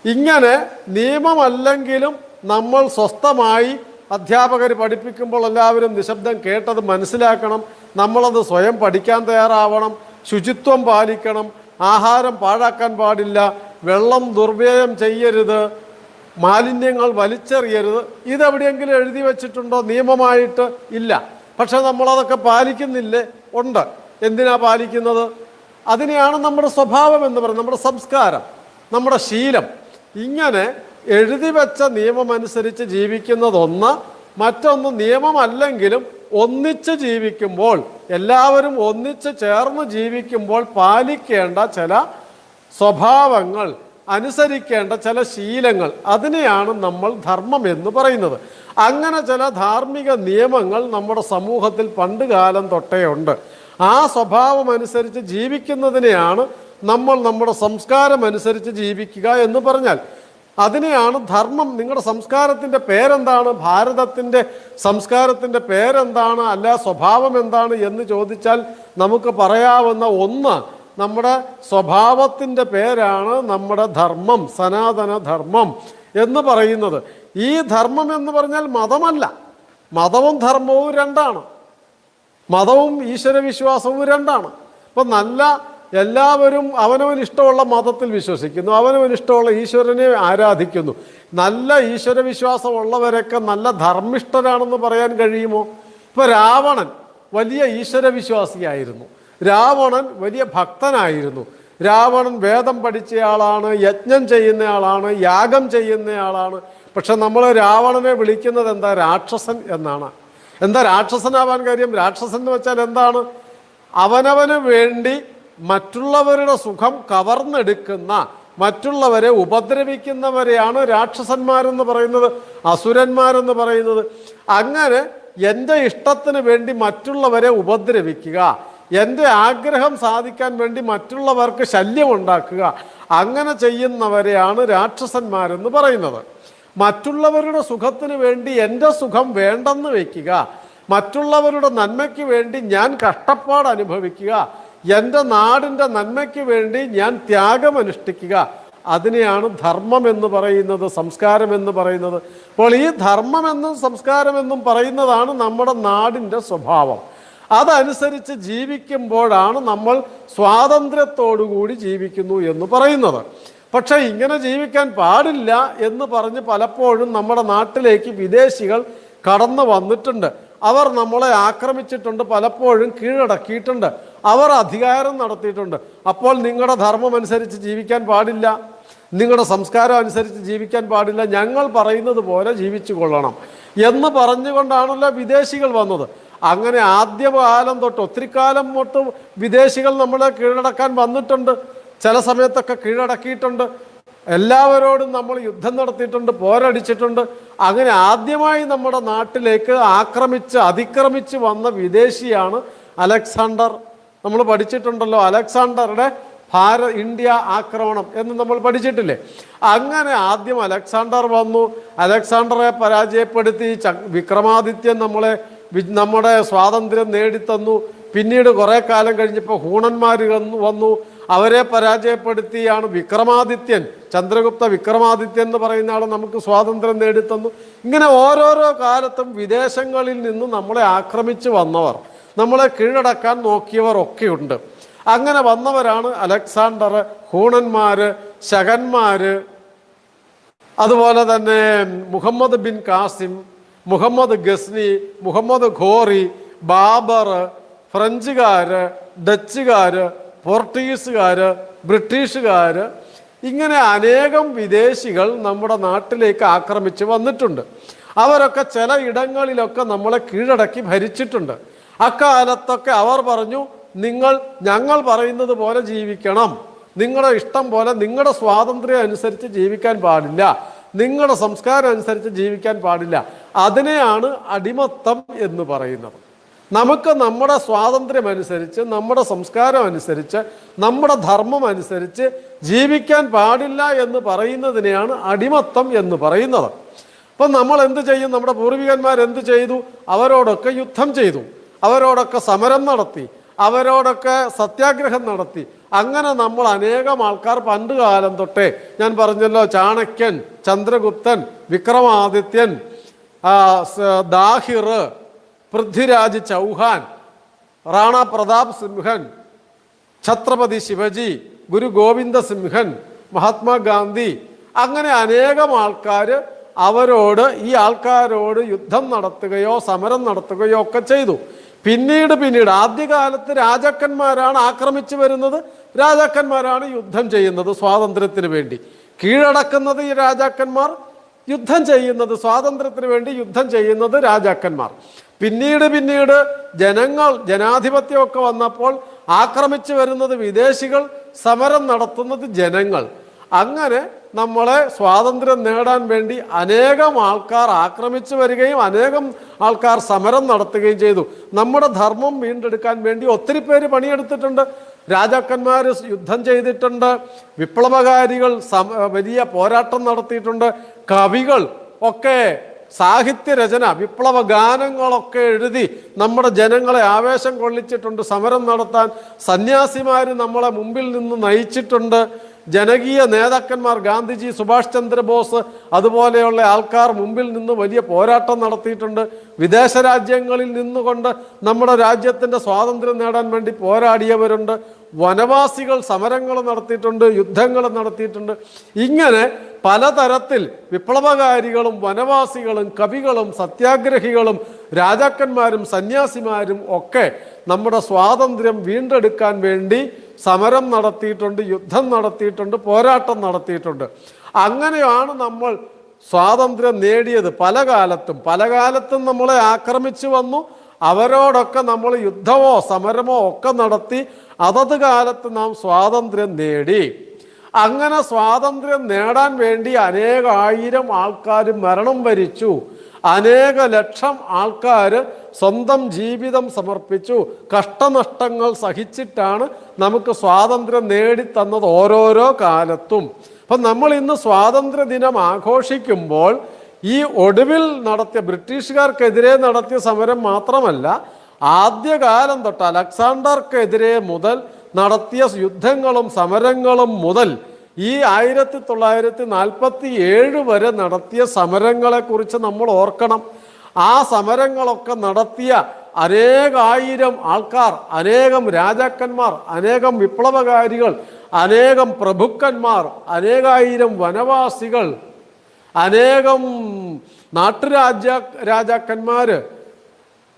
ഇങ്ങനെ നിയമമല്ലെങ്കിലും നമ്മൾ സ്വസ്ഥമായി അധ്യാപകർ പഠിപ്പിക്കുമ്പോൾ എല്ലാവരും നിശബ്ദം കേട്ടത് മനസ്സിലാക്കണം. നമ്മളത് സ്വയം പഠിക്കാൻ തയ്യാറാവണം. ശുചിത്വം പാലിക്കണം. ആഹാരം പാഴാക്കാൻ പാടില്ല. വെള്ളം ദുർവ്യയം ചെയ്യരുത്. മാലിന്യങ്ങൾ വലിച്ചെറിയരുത്. ഇതെവിടെയെങ്കിലും എഴുതി വച്ചിട്ടുണ്ടോ നിയമമായിട്ട്? ഇല്ല. പക്ഷെ നമ്മളതൊക്കെ പാലിക്കുന്നില്ലേ? ഉണ്ട്. എന്തിനാ പാലിക്കുന്നത്? അതിനെയാണ് നമ്മുടെ സ്വഭാവം എന്ന് പറയുന്നത്, നമ്മുടെ സംസ്കാരം, നമ്മുടെ ശീലം. ഇങ്ങനെ എഴുതി വെച്ച നിയമമനുസരിച്ച് ജീവിക്കുന്നതൊന്ന്, മറ്റൊന്ന് നിയമമല്ലെങ്കിലും ഒന്നിച്ച് ജീവിക്കുമ്പോൾ, എല്ലാവരും ഒന്നിച്ച് ചേർന്ന് ജീവിക്കുമ്പോൾ പാലിക്കേണ്ട ചില സ്വഭാവങ്ങൾ, അനുസരിക്കേണ്ട ചില ശീലങ്ങൾ, അതിനെയാണ് നമ്മൾ ധർമ്മം എന്ന് പറയുന്നത്. അങ്ങനെ ചില ധാർമ്മിക നിയമങ്ങൾ നമ്മുടെ സമൂഹത്തിൽ പണ്ട് കാലം തൊട്ടേ ഉണ്ട്. ആ സ്വഭാവം അനുസരിച്ച് ജീവിക്കുന്നതിനെയാണ് നമ്മൾ നമ്മുടെ സംസ്കാരം അനുസരിച്ച് ജീവിക്കുക എന്ന് പറഞ്ഞാൽ. അതിനെയാണ് ധർമ്മം. നിങ്ങളുടെ സംസ്കാരത്തിൻ്റെ പേരെന്താണ്? ഭാരതത്തിൻ്റെ സംസ്കാരത്തിൻ്റെ പേരെന്താണ്? അല്ല സ്വഭാവം എന്താണ് എന്ന് ചോദിച്ചാൽ നമുക്ക് പറയാവുന്ന ഒന്ന്, നമ്മുടെ സ്വഭാവത്തിൻ്റെ പേരാണ് നമ്മുടെ ധർമ്മം, സനാതന ധർമ്മം എന്ന് പറയുന്നത്. ഈ ധർമ്മം എന്ന് പറഞ്ഞാൽ മതമല്ല. മതവും ധർമ്മവും രണ്ടാണ്. മതവും ഈശ്വരവിശ്വാസവും രണ്ടാണ്. ഇപ്പം എല്ലാവരും അവനവന് ഇഷ്ടമുള്ള മതത്തിൽ വിശ്വസിക്കുന്നു, അവനവന് ഇഷ്ടമുള്ള ഈശ്വരനെ ആരാധിക്കുന്നു. നല്ല ഈശ്വരവിശ്വാസമുള്ളവരൊക്കെ നല്ല ധർമ്മിഷ്ഠരാണെന്ന് പറയാൻ കഴിയുമോ? ഇപ്പം രാവണൻ വലിയ ഈശ്വരവിശ്വാസിയായിരുന്നു, രാവണൻ വലിയ ഭക്തനായിരുന്നു. രാവണൻ വേദം പഠിച്ചയാളാണ്, യജ്ഞം ചെയ്യുന്നയാളാണ്, യാഗം ചെയ്യുന്നയാളാണ്. പക്ഷെ നമ്മൾ രാവണനെ വിളിക്കുന്നത് എന്താ? രാക്ഷസൻ എന്നാണ്. എന്താ രാക്ഷസനാവാൻ കാര്യം? രാക്ഷസൻ എന്ന് വെച്ചാൽ എന്താണ്? അവനവന് വേണ്ടി മറ്റുള്ളവരുടെ സുഖം കവർന്നെടുക്കുന്ന, മറ്റുള്ളവരെ ഉപദ്രവിക്കുന്നവരെയാണ് രാക്ഷസന്മാരെന്ന് പറയുന്നത്, അസുരന്മാരെന്ന് പറയുന്നത്. അങ്ങനെ എൻ്റെ ഇഷ്ടത്തിന് വേണ്ടി മറ്റുള്ളവരെ ഉപദ്രവിക്കുക, എൻ്റെ ആഗ്രഹം സാധിക്കാൻ വേണ്ടി മറ്റുള്ളവർക്ക് ശല്യമുണ്ടാക്കുക, അങ്ങനെ ചെയ്യുന്നവരെയാണ് രാക്ഷസന്മാരെന്ന് പറയുന്നത്. മറ്റുള്ളവരുടെ സുഖത്തിന് വേണ്ടി എൻ്റെ സുഖം വേണ്ടെന്ന് വയ്ക്കുക, മറ്റുള്ളവരുടെ നന്മയ്ക്ക് വേണ്ടി ഞാൻ കഷ്ടപ്പാട് അനുഭവിക്കുക, എൻ്റെ നാടിൻ്റെ നന്മയ്ക്ക് വേണ്ടി ഞാൻ ത്യാഗമനുഷ്ഠിക്കുക, അതിനെയാണ് ധർമ്മം എന്ന് പറയുന്നത്, സംസ്കാരം എന്ന് പറയുന്നത്. അപ്പോൾ ഈ ധർമ്മമെന്നും സംസ്കാരമെന്നും പറയുന്നതാണ് നമ്മുടെ നാടിൻ്റെ സ്വഭാവം. അതനുസരിച്ച് ജീവിക്കുമ്പോഴാണ് നമ്മൾ സ്വാതന്ത്ര്യത്തോടുകൂടി ജീവിക്കുന്നു എന്ന് പറയുന്നത്. പക്ഷേ ഇങ്ങനെ ജീവിക്കാൻ പാടില്ല എന്ന് പറഞ്ഞ് പലപ്പോഴും നമ്മുടെ നാട്ടിലേക്ക് വിദേശികൾ കടന്നു വന്നിട്ടുണ്ട്. അവർ നമ്മളെ ആക്രമിച്ചിട്ടുണ്ട്, പലപ്പോഴും കീഴടക്കിയിട്ടുണ്ട്, അവർ അധികാരം നടത്തിയിട്ടുണ്ട്. അപ്പോൾ നിങ്ങളുടെ ധർമ്മം അനുസരിച്ച് ജീവിക്കാൻ പാടില്ല, നിങ്ങളുടെ സംസ്കാരം അനുസരിച്ച് ജീവിക്കാൻ പാടില്ല, ഞങ്ങൾ പറയുന്നത് പോലെ ജീവിച്ചു കൊള്ളണം എന്ന് പറഞ്ഞുകൊണ്ടാണല്ലോ വിദേശികൾ വന്നത്. അങ്ങനെ ആദ്യകാലം തൊട്ട്, ഒത്തിരി കാലം തൊട്ട് വിദേശികൾ നമ്മളെ കീഴടക്കാൻ വന്നിട്ടുണ്ട്. ചില സമയത്തൊക്കെ കീഴടക്കിയിട്ടുണ്ട്. എല്ലാവരോടും നമ്മൾ യുദ്ധം നടത്തിയിട്ടുണ്ട്, പോരടിച്ചിട്ടുണ്ട്. അങ്ങനെ ആദ്യമായി നമ്മുടെ നാട്ടിലേക്ക് അതിക്രമിച്ച് വന്ന വിദേശിയാണ് അലക്സാണ്ടർ. നമ്മൾ പഠിച്ചിട്ടുണ്ടല്ലോ, അലക്സാണ്ടറുടെ ഇന്ത്യ ആക്രമണം എന്ന് നമ്മൾ പഠിച്ചിട്ടില്ലേ? അങ്ങനെ ആദ്യം അലക്സാണ്ടർ വന്നു, അലക്സാണ്ടറെ പരാജയപ്പെടുത്തി വിക്രമാദിത്യൻ നമ്മുടെ സ്വാതന്ത്ര്യം നേടിത്തന്നു. പിന്നീട് കുറേ കാലം കഴിഞ്ഞപ്പോൾ ഹൂണന്മാർ വന്നു, അവരെ പരാജയപ്പെടുത്തിയാണ് വിക്രമാദിത്യൻ, ചന്ദ്രഗുപ്ത വിക്രമാദിത്യൻ എന്ന് പറയുന്ന ആൾ നമുക്ക് സ്വാതന്ത്ര്യം നേടിത്തന്നു. ഇങ്ങനെ ഓരോരോ കാലത്തും വിദേശങ്ങളിൽ നിന്ന് നമ്മളെ ആക്രമിച്ച് വന്നവർ, നമ്മളെ കീഴടക്കാൻ നോക്കിയവർ ഒക്കെയുണ്ട്. അങ്ങനെ വന്നവരാണ് അലക്സാണ്ടർ, ഹൂണന്മാർ, ശകന്മാർ, അതുപോലെ തന്നെ മുഹമ്മദ് ബിൻ കാസിം, മുഹമ്മദ് ഗസ്നി, മുഹമ്മദ് ഘോറി, ബാബർ, ഫ്രഞ്ചുകാർ, ഡച്ചുകാർ, പോർട്ടുഗീസുകാർ, ബ്രിട്ടീഷുകാർ, ഇങ്ങനെ അനേകം വിദേശികൾ നമ്മുടെ നാട്ടിലേക്ക് ആക്രമിച്ച് വന്നിട്ടുണ്ട്. അവരൊക്കെ ചില ഇടങ്ങളിലൊക്കെ നമ്മളെ കീഴടക്കി ഭരിച്ചിട്ടുണ്ട്. അക്കാലത്തൊക്കെ അവർ പറഞ്ഞു, ഞങ്ങൾ പറയുന്നത് പോലെ ജീവിക്കണം, നിങ്ങളുടെ ഇഷ്ടം പോലെ, നിങ്ങളുടെ സ്വാതന്ത്ര്യം അനുസരിച്ച് ജീവിക്കാൻ പാടില്ല, നിങ്ങളുടെ സംസ്കാരം അനുസരിച്ച് ജീവിക്കാൻ പാടില്ല. അതിനെയാണ് അടിമത്തം എന്ന് പറയുന്നത്. നമുക്ക് നമ്മുടെ സ്വാതന്ത്ര്യം അനുസരിച്ച്, നമ്മുടെ സംസ്കാരം അനുസരിച്ച്, നമ്മുടെ ധർമ്മം അനുസരിച്ച് ജീവിക്കാൻ പാടില്ല എന്ന് പറയുന്നതിനെയാണ് അടിമത്തം എന്ന് പറയുന്നത്. അപ്പം നമ്മൾ എന്ത് ചെയ്യും? നമ്മുടെ പൂർവികന്മാർ എന്ത് ചെയ്തു? അവരോടൊക്കെ യുദ്ധം ചെയ്തു, അവരോടൊക്കെ സമരം നടത്തി, അവരോടൊക്കെ സത്യാഗ്രഹം നടത്തി. അങ്ങനെ നമ്മൾ അനേകം ആൾക്കാർ പണ്ട് കാലം തൊട്ടേ, ഞാൻ പറഞ്ഞല്ലോ, ചാണക്യൻ, ചന്ദ്രഗുപ്തൻ, വിക്രമാദിത്യൻ, ദാഹിർ, പൃഥ്വിരാജ് ചൗഹാൻ, റാണ പ്രതാപ് സിംഹൻ, ഛത്രപതി ശിവജി, ഗുരു ഗോവിന്ദ സിംഹൻ, മഹാത്മാഗാന്ധി, അങ്ങനെ അനേകം ആൾക്കാർ അവരോട്, ഈ ആൾക്കാരോട് യുദ്ധം നടത്തുകയോ സമരം നടത്തുകയോ ഒക്കെ ചെയ്തു. പിന്നീട് ആദ്യകാലത്ത് രാജാക്കന്മാരാണ് ആക്രമിച്ചു വരുന്നത്, രാജാക്കന്മാരാണ് യുദ്ധം ചെയ്യുന്നത് സ്വാതന്ത്ര്യത്തിന് വേണ്ടി. കീഴടക്കുന്നത് ഈ രാജാക്കന്മാർ, യുദ്ധം ചെയ്യുന്നത്, സ്വാതന്ത്ര്യത്തിന് വേണ്ടി യുദ്ധം ചെയ്യുന്നത് രാജാക്കന്മാർ. പിന്നീട് ജനാധിപത്യമൊക്കെ വന്നപ്പോൾ ആക്രമിച്ചു വരുന്നത് വിദേശികൾ, സമരം നടത്തുന്നത് ജനങ്ങൾ. അങ്ങനെ നമ്മളെ സ്വാതന്ത്ര്യം നേടാൻ വേണ്ടി അനേകം ആൾക്കാർ ആക്രമിച്ചു വരികയും അനേകം ആൾക്കാർ സമരം നടത്തുകയും ചെയ്തു. നമ്മുടെ ധർമ്മം വീണ്ടെടുക്കാൻ വേണ്ടി ഒത്തിരി പേര് പണിയെടുത്തിട്ടുണ്ട്. രാജാക്കന്മാർ യുദ്ധം ചെയ്തിട്ടുണ്ട്, വിപ്ലവകാരികൾ വലിയ പോരാട്ടം നടത്തിയിട്ടുണ്ട്, കവികൾ ഒക്കെ സാഹിത്യരചന, വിപ്ലവ ഗാനങ്ങളൊക്കെ എഴുതി നമ്മുടെ ജനങ്ങളെ ആവേശം കൊള്ളിച്ചിട്ടുണ്ട് സമരം നടത്താൻ. സന്യാസിമാർ നമ്മളെ മുമ്പിൽ നിന്ന് നയിച്ചിട്ടുണ്ട്. ജനകീയ നേതാക്കന്മാർ, ഗാന്ധിജി, സുഭാഷ് ചന്ദ്രബോസ്, അതുപോലെയുള്ള ആൾക്കാർ മുമ്പിൽ നിന്ന് വലിയ പോരാട്ടം നടത്തിയിട്ടുണ്ട്. വിദേശ രാജ്യങ്ങളിൽ നിന്നുകൊണ്ട് നമ്മുടെ രാജ്യത്തിൻ്റെ സ്വാതന്ത്ര്യം നേടാൻ വേണ്ടി പോരാടിയവരുണ്ട്. വനവാസികൾ സമരങ്ങൾ നടത്തിയിട്ടുണ്ട്, യുദ്ധങ്ങൾ നടത്തിയിട്ടുണ്ട്. ഇങ്ങനെ പലതരത്തിൽ വിപ്ലവകാരികളും വനവാസികളും കവികളും സത്യാഗ്രഹികളും രാജാക്കന്മാരും സന്യാസിമാരും ഒക്കെ നമ്മുടെ സ്വാതന്ത്ര്യം വീണ്ടെടുക്കാൻ വേണ്ടി സമരം നടത്തിയിട്ടുണ്ട്, യുദ്ധം നടത്തിയിട്ടുണ്ട്, പോരാട്ടം നടത്തിയിട്ടുണ്ട്. അങ്ങനെയാണ് നമ്മൾ സ്വാതന്ത്ര്യം നേടിയത്. പല കാലത്തും നമ്മളെ ആക്രമിച്ചു വന്നു. അവരോടൊക്കെ നമ്മൾ യുദ്ധമോ സമരമോ ഒക്കെ നടത്തി അതത് കാലത്ത് നാം സ്വാതന്ത്ര്യം നേടി. അങ്ങനെ സ്വാതന്ത്ര്യം നേടാൻ വേണ്ടി അനേകായിരം ആൾക്കാർ മരണം വരിച്ചു. അനേക ലക്ഷം ആൾക്കാർ സ്വന്തം ജീവിതം സമർപ്പിച്ചു. കഷ്ടനഷ്ടങ്ങൾ സഹിച്ചിട്ടാണ് നമുക്ക് സ്വാതന്ത്ര്യം നേടിത്തന്നത് ഓരോരോ കാലത്തും. അപ്പം നമ്മൾ ഇന്ന് സ്വാതന്ത്ര്യ ദിനം ആഘോഷിക്കുമ്പോൾ ഈ ഒടുവിൽ നടത്തിയ ബ്രിട്ടീഷുകാർക്കെതിരെ നടത്തിയ സമരം മാത്രമല്ല, ആദ്യകാലം തൊട്ട് അലക്സാണ്ടർക്കെതിരെ മുതൽ നടത്തിയ യുദ്ധങ്ങളും സമരങ്ങളും മുതൽ ഈ 1947 വരെ നടത്തിയ സമരങ്ങളെക്കുറിച്ച് നമ്മൾ ഓർക്കണം. ആ സമരങ്ങളൊക്കെ നടത്തിയ അനേകായിരം ആൾക്കാർ, അനേകം രാജാക്കന്മാർ, അനേകം വിപ്ലവകാരികൾ, അനേകം പ്രഭുക്കന്മാർ, അനേകായിരം വനവാസികൾ, അനേകം രാജാക്കന്മാർ,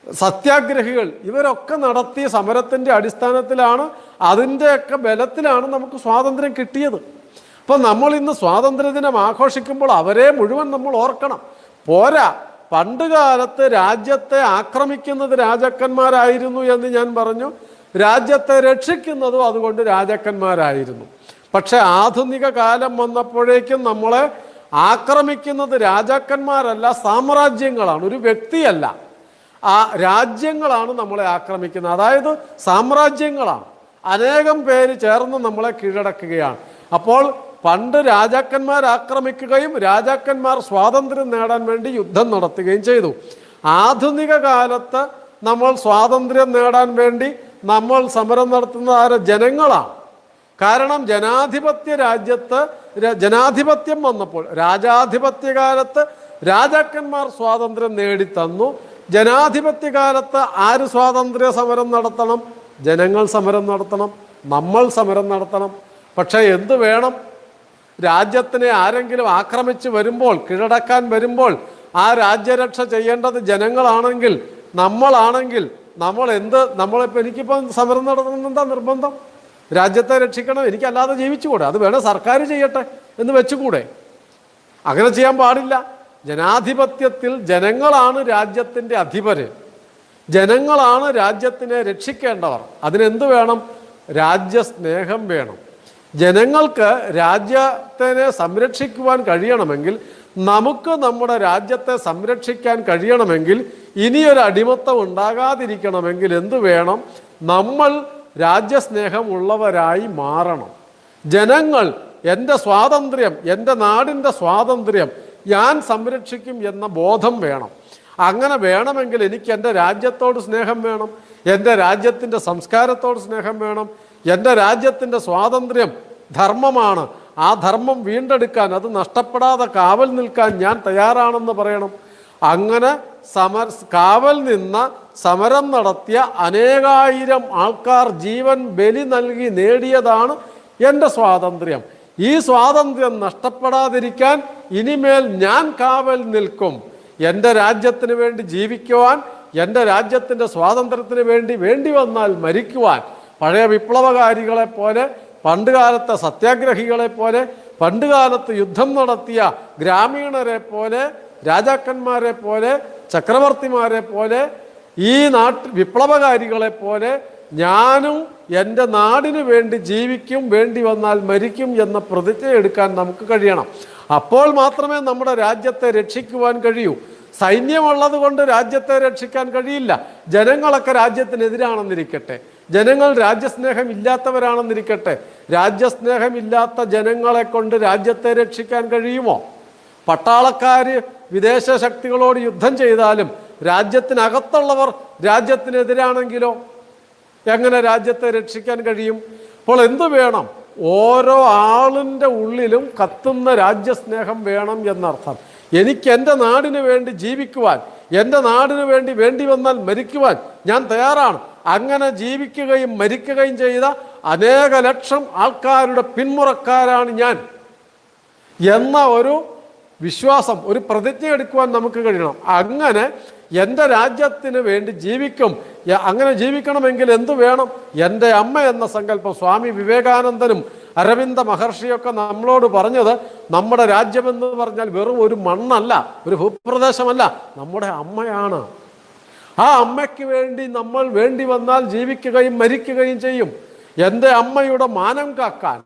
സത്യാഗ്രഹികൾ, ഇവരൊക്കെ നടത്തിയ സമരത്തിൻ്റെ അടിസ്ഥാനത്തിലാണ്, അതിൻ്റെയൊക്കെ ബലത്തിലാണ് നമുക്ക് സ്വാതന്ത്ര്യം കിട്ടിയത്. അപ്പം നമ്മൾ ഇന്ന് സ്വാതന്ത്ര്യദിനം ആഘോഷിക്കുമ്പോൾ അവരെ മുഴുവൻ നമ്മൾ ഓർക്കണം. പോരാ, പണ്ട് കാലത്ത് രാജ്യത്തെ ആക്രമിക്കുന്നത് രാജാക്കന്മാരായിരുന്നു എന്ന് ഞാൻ പറഞ്ഞു, രാജ്യത്തെ രക്ഷിക്കുന്നതും അതുകൊണ്ട് രാജാക്കന്മാരായിരുന്നു. പക്ഷെ ആധുനിക കാലം വന്നപ്പോഴേക്കും നമ്മളെ ആക്രമിക്കുന്നത് രാജാക്കന്മാരല്ല, സാമ്രാജ്യങ്ങളാണ്, ഒരു വ്യക്തിയല്ല. ആ രാജ്യങ്ങളാണ് നമ്മളെ ആക്രമിക്കുന്നത്. അതായത് സാമ്രാജ്യങ്ങളാണ്, അനേകം പേര് ചേർന്ന് നമ്മളെ കീഴടക്കുകയാണ്. അപ്പോൾ പണ്ട് രാജാക്കന്മാർ ആക്രമിക്കുകയും രാജാക്കന്മാർ സ്വാതന്ത്ര്യം നേടാൻ വേണ്ടി യുദ്ധം നടത്തുകയും ചെയ്തു. ആധുനിക കാലത്ത് നമ്മൾ സ്വാതന്ത്ര്യം നേടാൻ വേണ്ടി നമ്മൾ സമരം നടത്തുന്ന ജനങ്ങളാണ്. കാരണം ജനാധിപത്യം വന്നപ്പോൾ, രാജാധിപത്യകാലത്ത് രാജാക്കന്മാർ സ്വാതന്ത്ര്യം നേടിത്തന്നു. ജനാധിപത്യകാലത്ത് ആര് സ്വാതന്ത്ര്യ സമരം നടത്തണം? ജനങ്ങൾ സമരം നടത്തണം, നമ്മൾ സമരം നടത്തണം. പക്ഷേ എന്ത് വേണം? രാജ്യത്തിനെ ആരെങ്കിലും ആക്രമിച്ച് വരുമ്പോൾ, കീഴടക്കാൻ വരുമ്പോൾ ആ രാജ്യരക്ഷ ചെയ്യേണ്ടത് ജനങ്ങളാണെങ്കിൽ, നമ്മളിപ്പോൾ എനിക്കിപ്പം സമരം നടത്തണം എന്താ നിർബന്ധം? രാജ്യത്തെ രക്ഷിക്കണം, എനിക്കല്ലാതെ ജീവിച്ചുകൂടെ? അത് വേണം സർക്കാർ ചെയ്യട്ടെ എന്ന് വെച്ചുകൂടെ? അങ്ങനെ ചെയ്യാൻ പാടില്ല. ജനാധിപത്യത്തിൽ ജനങ്ങളാണ് രാജ്യത്തിൻ്റെ അധിപര്, ജനങ്ങളാണ് രാജ്യത്തിനെ രക്ഷിക്കേണ്ടവർ. അതിനെന്ത് വേണം? രാജ്യസ്നേഹം വേണം. ജനങ്ങൾക്ക് രാജ്യത്തിനെ സംരക്ഷിക്കുവാൻ കഴിയണമെങ്കിൽ, നമുക്ക് നമ്മുടെ രാജ്യത്തെ സംരക്ഷിക്കാൻ കഴിയണമെങ്കിൽ, ഇനിയൊരു അടിമത്തം ഉണ്ടാകാതിരിക്കണമെങ്കിൽ എന്ത് വേണം? നമ്മൾ രാജ്യസ്നേഹമുള്ളവരായി മാറണം. ജനങ്ങൾ എൻ്റെ സ്വാതന്ത്ര്യം, എൻ്റെ നാടിൻ്റെ സ്വാതന്ത്ര്യം ഞാൻ സംരക്ഷിക്കും എന്ന ബോധം വേണം. അങ്ങനെ വേണമെങ്കിൽ എനിക്ക് എൻ്റെ രാജ്യത്തോട് സ്നേഹം വേണം, എൻ്റെ രാജ്യത്തിൻ്റെ സംസ്കാരത്തോട് സ്നേഹം വേണം. എൻ്റെ രാജ്യത്തിൻ്റെ സ്വാതന്ത്ര്യം ധർമ്മമാണ്. ആ ധർമ്മം വീണ്ടെടുക്കാൻ, അത് നഷ്ടപ്പെടാതെ കാവൽ നിൽക്കാൻ ഞാൻ തയ്യാറാണെന്ന് പറയണം. അങ്ങനെ കാവൽ നിന്ന, സമരം നടത്തിയ അനേകായിരം ആൾക്കാർ ജീവൻ ബലി നൽകി നേടിയതാണ് എൻ്റെ സ്വാതന്ത്ര്യം. ഈ സ്വാതന്ത്ര്യം നഷ്ടപ്പെടാതിരിക്കാൻ ഇനിമേൽ ഞാൻ കാവൽ നിൽക്കും. എൻ്റെ രാജ്യത്തിന് വേണ്ടി ജീവിക്കുവാൻ, എൻ്റെ രാജ്യത്തിൻ്റെ സ്വാതന്ത്ര്യത്തിന് വേണ്ടി വന്നാൽ മരിക്കുവാൻ, പഴയ വിപ്ലവകാരികളെ പോലെ, പണ്ടുകാലത്തെ സത്യാഗ്രഹികളെ പോലെ, പണ്ടുകാലത്ത് യുദ്ധം നടത്തിയ ഗ്രാമീണരെ പോലെ, രാജാക്കന്മാരെ പോലെ, ചക്രവർത്തിമാരെ പോലെ, ഈ വിപ്ലവകാരികളെ പോലെ ഞാനും എൻ്റെ നാടിന് വേണ്ടി ജീവിക്കും, വേണ്ടി വന്നാൽ മരിക്കും എന്ന പ്രതിജ്ഞ എടുക്കാൻ നമുക്ക് കഴിയണം. അപ്പോൾ മാത്രമേ നമ്മുടെ രാജ്യത്തെ രക്ഷിക്കുവാൻ കഴിയൂ. സൈന്യമുള്ളത് കൊണ്ട് രാജ്യത്തെ രക്ഷിക്കാൻ കഴിയില്ല. ജനങ്ങളൊക്കെ രാജ്യത്തിനെതിരാണെന്നിരിക്കട്ടെ, ജനങ്ങൾ രാജ്യസ്നേഹം ഇല്ലാത്തവരാണെന്നിരിക്കട്ടെ, രാജ്യസ്നേഹമില്ലാത്ത ജനങ്ങളെ കൊണ്ട് രാജ്യത്തെ രക്ഷിക്കാൻ കഴിയുമോ? പട്ടാളക്കാർ വിദേശ ശക്തികളോട് യുദ്ധം ചെയ്താലും രാജ്യത്തിനകത്തുള്ളവർ രാജ്യത്തിനെതിരാണെങ്കിലോ എങ്ങനെ രാജ്യത്തെ രക്ഷിക്കാൻ കഴിയും? അപ്പോൾ എന്തു വേണം? ഓരോ ആളിൻ്റെ ഉള്ളിലും കത്തുന്ന രാജ്യസ്നേഹം വേണം എന്നർത്ഥം. എനിക്ക് എൻ്റെ നാടിന് വേണ്ടി ജീവിക്കുവാൻ, എൻ്റെ നാടിന് വേണ്ടി വന്നാൽ മരിക്കുവാൻ ഞാൻ തയ്യാറാണ്. അങ്ങനെ ജീവിക്കുകയും മരിക്കുകയും ചെയ്ത അനേക ലക്ഷം ആൾക്കാരുടെ പിന്മുറക്കാരാണ് ഞാൻ എന്ന ഒരു വിശ്വാസം, ഒരു പ്രതിജ്ഞ എടുക്കുവാൻ നമുക്ക് കഴിയണം. അങ്ങനെ എൻ്റെ രാജ്യത്തിന് വേണ്ടി ജീവിക്കും. അങ്ങനെ ജീവിക്കണമെങ്കിൽ എന്തു വേണം? എൻ്റെ അമ്മ എന്ന സങ്കല്പം സ്വാമി വിവേകാനന്ദനും അരവിന്ദ മഹർഷിയൊക്കെ നമ്മളോട് പറഞ്ഞത്, നമ്മുടെ രാജ്യമെന്ന് പറഞ്ഞാൽ വെറും ഒരു മണ്ണല്ല, ഒരു ഭൂപ്രദേശമല്ല, നമ്മുടെ അമ്മയാണ്. ആ അമ്മയ്ക്ക് വേണ്ടി നമ്മൾ വേണ്ടി വന്നാൽ ജീവിക്കുകയും മരിക്കുകയും ചെയ്യും. എൻ്റെ അമ്മയുടെ മാനം കാക്കാൻ,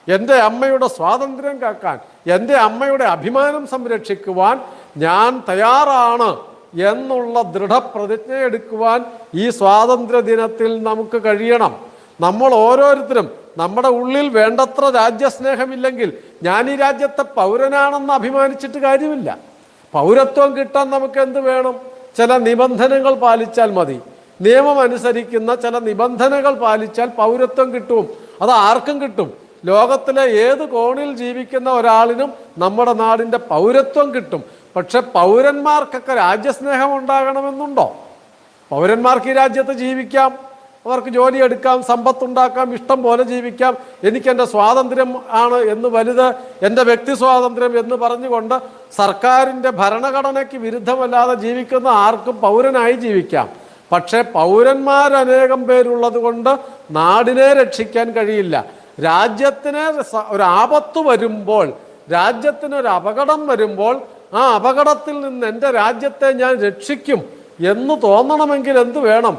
എൻ്റെ അമ്മയുടെ സ്വാതന്ത്ര്യം കാക്കാൻ, എൻ്റെ അമ്മയുടെ അഭിമാനം സംരക്ഷിക്കുവാൻ ഞാൻ തയ്യാറാണ് എന്നുള്ള ദൃഢപ്രതിജ്ഞ എടുക്കുവാൻ ഈ സ്വാതന്ത്ര്യ ദിനത്തിൽ നമുക്ക് കഴിയണം. നമ്മൾ ഓരോരുത്തരും നമ്മുടെ ഉള്ളിൽ വേണ്ടത്ര രാജ്യസ്നേഹമില്ലെങ്കിൽ ഞാൻ ഈ രാജ്യത്തെ പൗരനാണെന്ന് അഭിമാനിച്ചിട്ട് കാര്യമില്ല. പൗരത്വം കിട്ടാൻ നമുക്ക് എന്ത് വേണം? ചില നിബന്ധനകൾ പാലിച്ചാൽ മതി. നിയമം അനുസരിക്കുന്ന ചില നിബന്ധനകൾ പാലിച്ചാൽ പൗരത്വം കിട്ടും. അത് ആർക്കും കിട്ടും. ലോകത്തിലെ ഏത് കോണിൽ ജീവിക്കുന്ന ഒരാളിനും നമ്മുടെ നാടിൻ്റെ പൗരത്വം കിട്ടും. പക്ഷെ പൗരന്മാർക്കൊക്കെ രാജ്യസ്നേഹം ഉണ്ടാകണമെന്നുണ്ടോ? പൗരന്മാർക്ക് ഈ രാജ്യത്ത് ജീവിക്കാം, അവർക്ക് ജോലിയെടുക്കാം, സമ്പത്തുണ്ടാക്കാം, ഇഷ്ടം പോലെ ജീവിക്കാം. എനിക്കെൻ്റെ സ്വാതന്ത്ര്യം ആണ് എന്ന് വലുത്, എൻ്റെ വ്യക്തി സ്വാതന്ത്ര്യം എന്ന് പറഞ്ഞുകൊണ്ട് സർക്കാരിൻ്റെ ഭരണഘടനയ്ക്ക് വിരുദ്ധമല്ലാതെ ജീവിക്കുന്ന ആർക്കും പൗരനായി ജീവിക്കാം. പക്ഷേ പൗരന്മാരനേകം പേരുള്ളത് കൊണ്ട് നാടിനെ രക്ഷിക്കാൻ കഴിയില്ല. രാജ്യത്തിന് ഒരു ആപത്ത് വരുമ്പോൾ, രാജ്യത്തിനൊരു അപകടം വരുമ്പോൾ ആ അപകടത്തിൽ നിന്ന് എൻ്റെ രാജ്യത്തെ ഞാൻ രക്ഷിക്കും എന്ന് തോന്നണമെങ്കിൽ എന്ത് വേണം?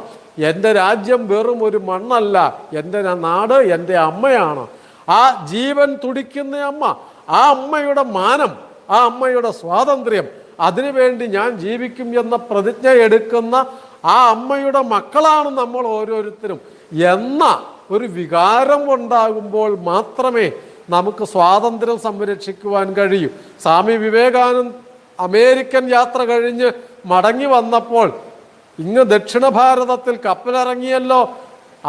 എൻ്റെ രാജ്യം വെറും ഒരു മണ്ണല്ല, എൻ്റെ നാട് എൻ്റെ അമ്മയാണ്. ആ ജീവൻ തുടിക്കുന്ന അമ്മ, ആ അമ്മയുടെ മാനം, ആ അമ്മയുടെ സ്വാതന്ത്ര്യം, അതിനുവേണ്ടി ഞാൻ ജീവിക്കും എന്ന പ്രതിജ്ഞ എടുക്കുന്ന ആ അമ്മയുടെ മക്കളാണ് നമ്മൾ ഓരോരുത്തരും എന്ന ഒരു വികാരം ഉണ്ടാകുമ്പോൾ മാത്രമേ നമുക്ക് സ്വാതന്ത്ര്യം സംരക്ഷിക്കുവാൻ കഴിയൂ. സ്വാമി വിവേകാനന്ദ അമേരിക്കൻ യാത്ര കഴിഞ്ഞ് മടങ്ങി വന്നപ്പോൾ ഇങ്ങ് ദക്ഷിണ ഭാരതത്തിൽ കപ്പലിറങ്ങിയല്ലോ.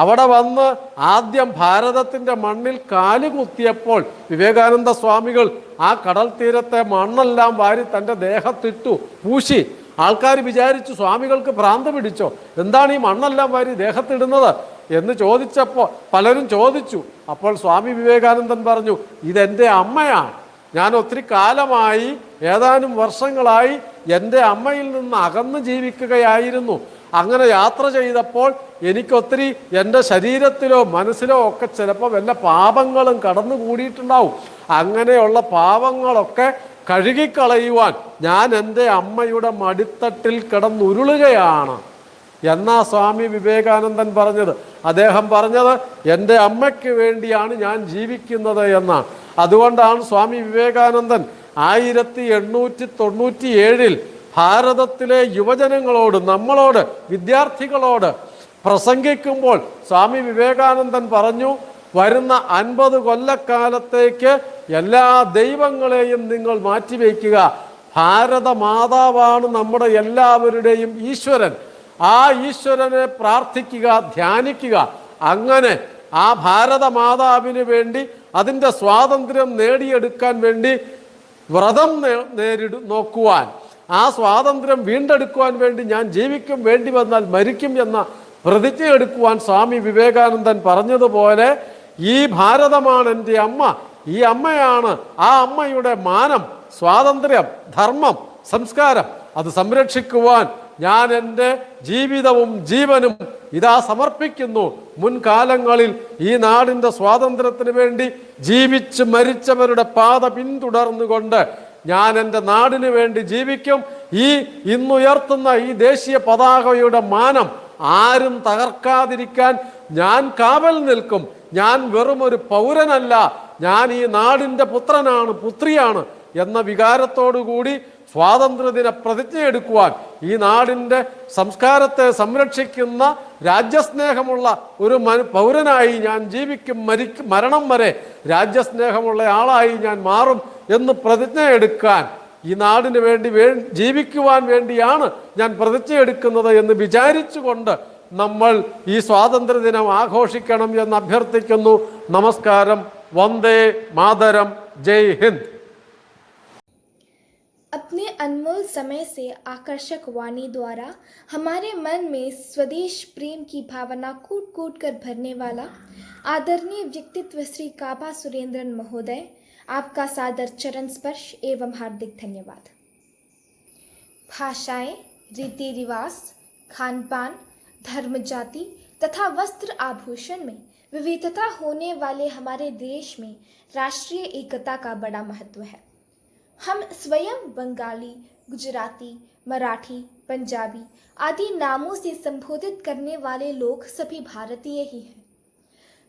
അവിടെ വന്ന് ആദ്യം ഭാരതത്തിൻ്റെ മണ്ണിൽ കാലുകുത്തിയപ്പോൾ വിവേകാനന്ദ സ്വാമികൾ ആ കടൽ തീരത്തെ മണ്ണെല്ലാം വാരി തൻ്റെ ദേഹത്തിട്ടു പൂശി. ആൾക്കാർ വിചാരിച്ചു സ്വാമികൾക്ക് ഭ്രാന്ത് പിടിച്ചോ, എന്താണ് ഈ മണ്ണെല്ലാം വാരി ദേഹത്തിടുന്നത് എന്ന് ചോദിച്ചപ്പോൾ പലരും ചോദിച്ചു. അപ്പോൾ സ്വാമി വിവേകാനന്ദൻ പറഞ്ഞു, ഇതെൻ്റെ അമ്മയാണ്. ഞാൻ ഒത്തിരി കാലമായി, ഏതാനും വർഷങ്ങളായി എൻ്റെ അമ്മയിൽ നിന്ന് അകന്ന് ജീവിക്കുകയായിരുന്നു. അങ്ങനെ യാത്ര ചെയ്തപ്പോൾ എനിക്കൊത്തിരി എൻ്റെ ശരീരത്തിലോ മനസ്സിലോ ഒക്കെ ചിലപ്പോൾ വല്ല പാപങ്ങളും കടന്നു കൂടിയിട്ടുണ്ടാവും. അങ്ങനെയുള്ള പാപങ്ങളൊക്കെ കഴുകിക്കളയുവാൻ ഞാൻ എൻ്റെ അമ്മയുടെ മടിത്തട്ടിൽ കിടന്നുരുളുകയാണ് എന്നാ സ്വാമി വിവേകാനന്ദൻ പറഞ്ഞത്. അദ്ദേഹം പറഞ്ഞത് എൻ്റെ അമ്മയ്ക്ക് വേണ്ടിയാണ് ഞാൻ ജീവിക്കുന്നത് എന്നാണ്. അതുകൊണ്ടാണ് സ്വാമി വിവേകാനന്ദൻ 1897 ഭാരതത്തിലെ യുവജനങ്ങളോട്, നമ്മളോട്, വിദ്യാർത്ഥികളോട് പ്രസംഗിക്കുമ്പോൾ സ്വാമി വിവേകാനന്ദൻ പറഞ്ഞു, വരുന്ന 50 കൊല്ലക്കാലത്തേക്ക് എല്ലാ ദൈവങ്ങളെയും നിങ്ങൾ മാറ്റിവെക്കുക. ഭാരത മാതാവാണ് നമ്മുടെ എല്ലാവരുടെയും ഈശ്വരൻ. ആ ഈശ്വരനെ പ്രാർത്ഥിക്കുക, ധ്യാനിക്കുക. അങ്ങനെ ആ ഭാരത മാതാവിന് വേണ്ടി, അതിൻ്റെ സ്വാതന്ത്ര്യം നേടിയെടുക്കാൻ വേണ്ടി വ്രതം നോക്കുവാൻ, ആ സ്വാതന്ത്ര്യം വീണ്ടെടുക്കുവാൻ വേണ്ടി ഞാൻ ജീവിക്കും, വേണ്ടി വന്നാൽ മരിക്കും എന്ന പ്രതിജ്ഞ എടുക്കുവാൻ സ്വാമി വിവേകാനന്ദൻ പറഞ്ഞതുപോലെ ഈ ഭാരതമാണ് എൻ്റെ അമ്മ, ഈ അമ്മയാണ്. ആ അമ്മയുടെ മാനം, സ്വാതന്ത്ര്യം, ധർമ്മം, സംസ്കാരം അത് സംരക്ഷിക്കുവാൻ ഞാൻ എൻ്റെ ജീവിതവും ജീവനും ഇതാ സമർപ്പിക്കുന്നു. മുൻകാലങ്ങളിൽ ഈ നാടിൻ്റെ സ്വാതന്ത്ര്യത്തിന് വേണ്ടി ജീവിച്ച് മരിച്ചവരുടെ പാത പിന്തുടർന്നുകൊണ്ട് ഞാൻ എൻ്റെ നാടിന് വേണ്ടി ജീവിക്കും. ഈ ഇന്നുയർത്തുന്ന ഈ ദേശീയ പതാകയുടെ മാനം ആരും തകർക്കാതിരിക്കാൻ ഞാൻ കാവൽ നിൽക്കും. ഞാൻ വെറും ഒരു പൗരനല്ല, ഞാൻ ഈ നാടിൻ്റെ പുത്രനാണ്, പുത്രിയാണ് എന്ന വികാരത്തോടുകൂടി സ്വാതന്ത്ര്യദിന പ്രതിജ്ഞയെടുക്കുവാൻ, ഈ നാടിൻ്റെ സംസ്കാരത്തെ സംരക്ഷിക്കുന്ന രാജ്യസ്നേഹമുള്ള ഒരു പൗരനായി ഞാൻ ജീവിക്കും. മരണം വരെ രാജ്യസ്നേഹമുള്ള ആളായി ഞാൻ മാറും എന്ന് പ്രതിജ്ഞയെടുക്കാൻ, ഈ നാടിന് വേണ്ടി ജീവിക്കുവാൻ വേണ്ടിയാണ് ഞാൻ പ്രതിജ്ഞയെടുക്കുന്നത് എന്ന് വിചാരിച്ചുകൊണ്ട് നമ്മൾ ഈ സ്വാതന്ത്ര്യദിനം ആഘോഷിക്കണം എന്ന് അഭ്യർത്ഥിക്കുന്നു. നമസ്കാരം. വന്ദേ മാതരം. ജയ് ഹിന്ദ്. अपने अनमोल समय से आकर्षक वाणी द्वारा हमारे मन में स्वदेश प्रेम की भावना कूट कूट कर भरने वाला आदरणीय व्यक्तित्व श्री काबा सुरेंद्रन महोदय, आपका सादर चरण स्पर्श एवं हार्दिक धन्यवाद। भाषाएं, रीति रिवाज, खान पान, धर्म, जाति तथा वस्त्र आभूषण में विविधता होने वाले हमारे देश में राष्ट्रीय एकता का बड़ा महत्व है। हम स्वयं बंगाली, गुजराती, मराठी, पंजाबी आदि नामों से संबोधित करने वाले लोग सभी भारतीय ही हैं।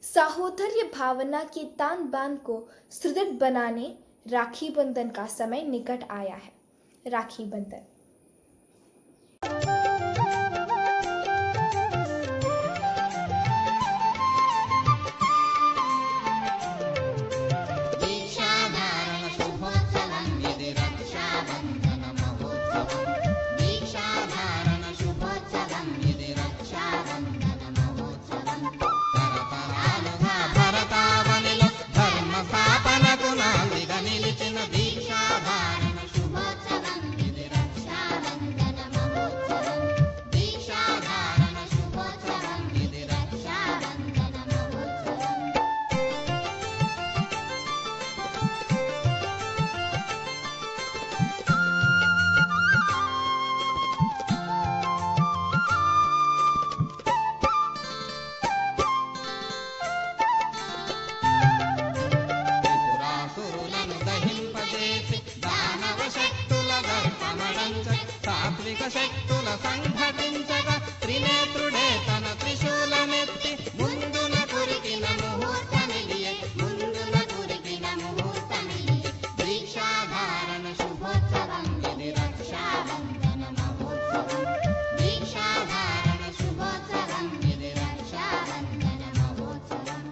साहोदर्य भावना के तान बान को सुदृढ़ बनाने राखी बंधन का समय निकट आया है। राखी बंधन। శక్తుల సంఘటించగా త్రినేత్రుడే తన త్రిశూలమెత్తి ముందున కురికిన ముహూర్తమిలియే, ముందున కురికిన ముహూర్తమిలియే. దీక్షాధారణ శుభోత్సవం ఇది రక్షాబంధన మహోత్సవం. దీక్షాధారణ శుభోత్సవం ఇది రక్షాబంధన మహోత్సవం.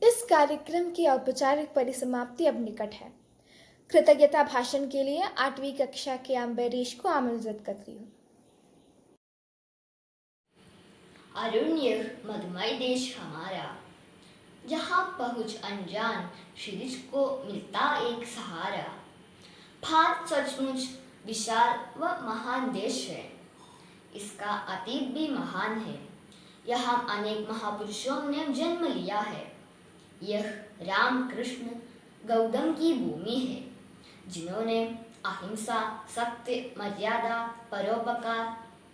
इस कार्यक्रम की औपचारिक परिसमाप्ति अब निकट है। कृतज्ञता भाषण के लिए 8वीं कक्षा के अम्बरीश को आमंत्रित करती हूँ। अरुण्य मधुमय देश हमारा, जहाँ पहुँच अनजान शिरीष को मिलता एक सहारा। भारत सचमुच विशाल व महान देश है, इसका अतीत भी महान है। यहाँ अनेक महापुरुषों ने जन्म लिया है। यह राम, कृष्ण, गौतम की भूमि है, जिन्होंने अहिंसा, सत्य, मर्यादा, परोपकार,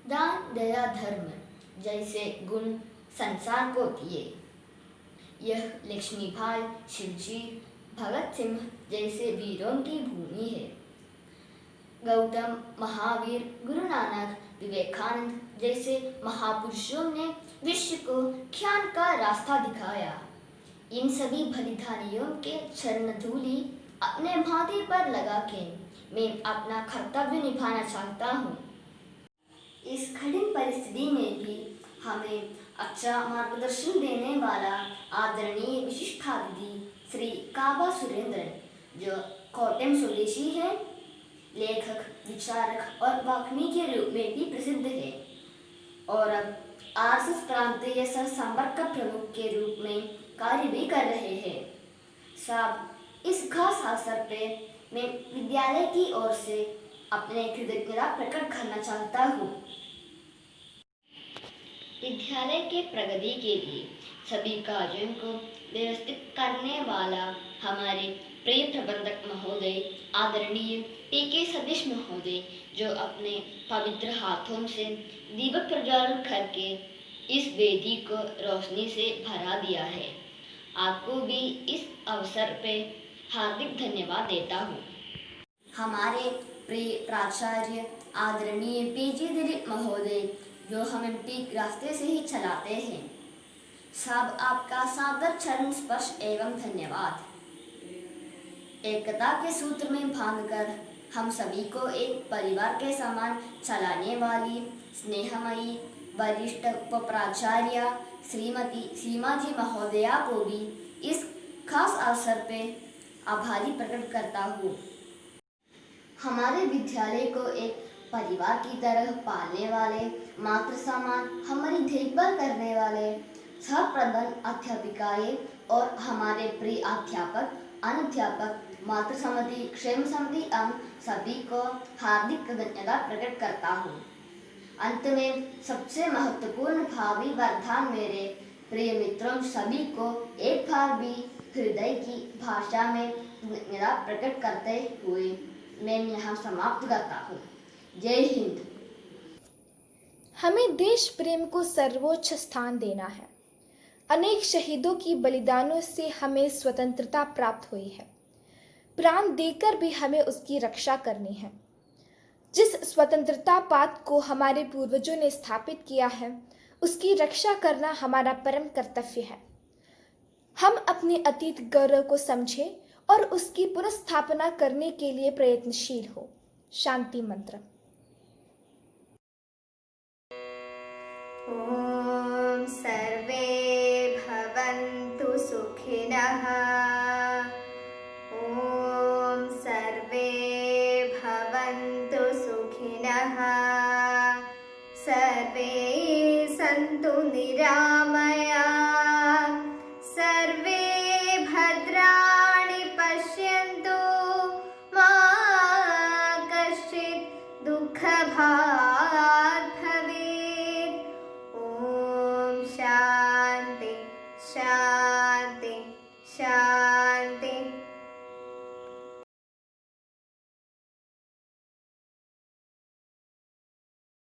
दान, दया, धर्म जैसे गुण संसार को दिए। यह लक्ष्मीबाई, शिवजी, भगत सिंह जैसे वीरों की भूमि है। गौतम, महावीर, गुरु नानक, विवेकानंद जैसे महापुरुषों ने विश्व को ज्ञान का रास्ता दिखाया। इन सभी बलिदानियों के चरण धूलि अपने माथे पर लगा के मैं अपना कर्तव्य निभाना चाहता हूँ। इस कठिन परिस्थिति में भी हमें अच्छा मार्गदर्शन देने वाला आदरणीय विशिष्टातिथि श्री काबा सुरेंद्रन, जो कोट्टयम स्वदेशी है, लेखक विचारक और वाग्मी के रूप में भी प्रसिद्ध है और अब आरएसएस प्रांतीय सह संपर्क प्रमुख के रूप में कार्य भी कर रहे हैं। साहब, इस खास अवसर पे मैं विद्यालय की ओर से अपने कृतज्ञता प्रकट करना चाहता हूँ। विद्यालय के प्रगति के लिए सभी कार्यों को व्यवस्थित करने वाला हमारे प्रिय प्रबंधक महोदय आदरणीय टी.के. सतीश महोदय, जो अपने पवित्र हाथों से दीपक प्रज्वलन करके इस वेदी को रोशनी से भरा दिया है। आपको भी इस अवसर पे हार्दिक धन्यवाद देता हूँ। हमारे प्रिय प्राचार्य आदरणीय पी.जी. दिलीप महोदय, जो हमें ठीक रास्ते से ही चलाते हैं। साहब, आपका सादर चरण स्पर्श एवं धन्यवाद। एकता के सूत्र में बांधकर हम सभी को एक परिवार के समान चलाने वाली स्नेहमयी वरिष्ठ उपप्राचार्य श्रीमती सीमा जी महोदया को भी इस खास अवसर पे आभारी प्रकट करता हूँ। हमारे विद्यालय को एक परिवार की तरह पालने वाले, मातृ समान हमारी देखभाल करने वाले सह प्रबंध अध्यापिकाएं और हमारे प्रिय अध्यापक, अध्यापक, मातृ समिति, क्षेम समिति सभी को हार्दिक कृतज्ञता प्रकट करता हूँ। अंत में सबसे महत्वपूर्ण भावी वरदान मेरे प्रिय मित्रों सभी को एक बार भी हृदय की भाषा में कृतज्ञता प्रकट करते हुए मैं यहाँ समाप्त करता हूँ। जय हिंद। हमें देश प्रेम को सर्वोच्च स्थान देना है। अनेक शहीदों की बलिदानों से हमें स्वतंत्रता प्राप्त हुई है। प्राण देकर भी हमें उसकी रक्षा करनी है। जिस स्वतंत्रता पात को हमारे पूर्वजों ने स्थापित किया है, उसकी रक्षा करना हमारा परम कर्तव्य है। हम अपने अतीत गौरव को समझें और उसकी पुनर्स्थापना करने के लिए प्रयत्नशील हो। शांति मंत्र। ॐ सर्वे भवन्तु सुखिनः। ॐ सर्वे भवन्तु सुखिनः। सर्वे सन्तु निरामया। सर्वे भद्राणि पश्यन्तु मा कश्चित् दुःखभाग् भवेत्। ॐ शान्ति शान्ति।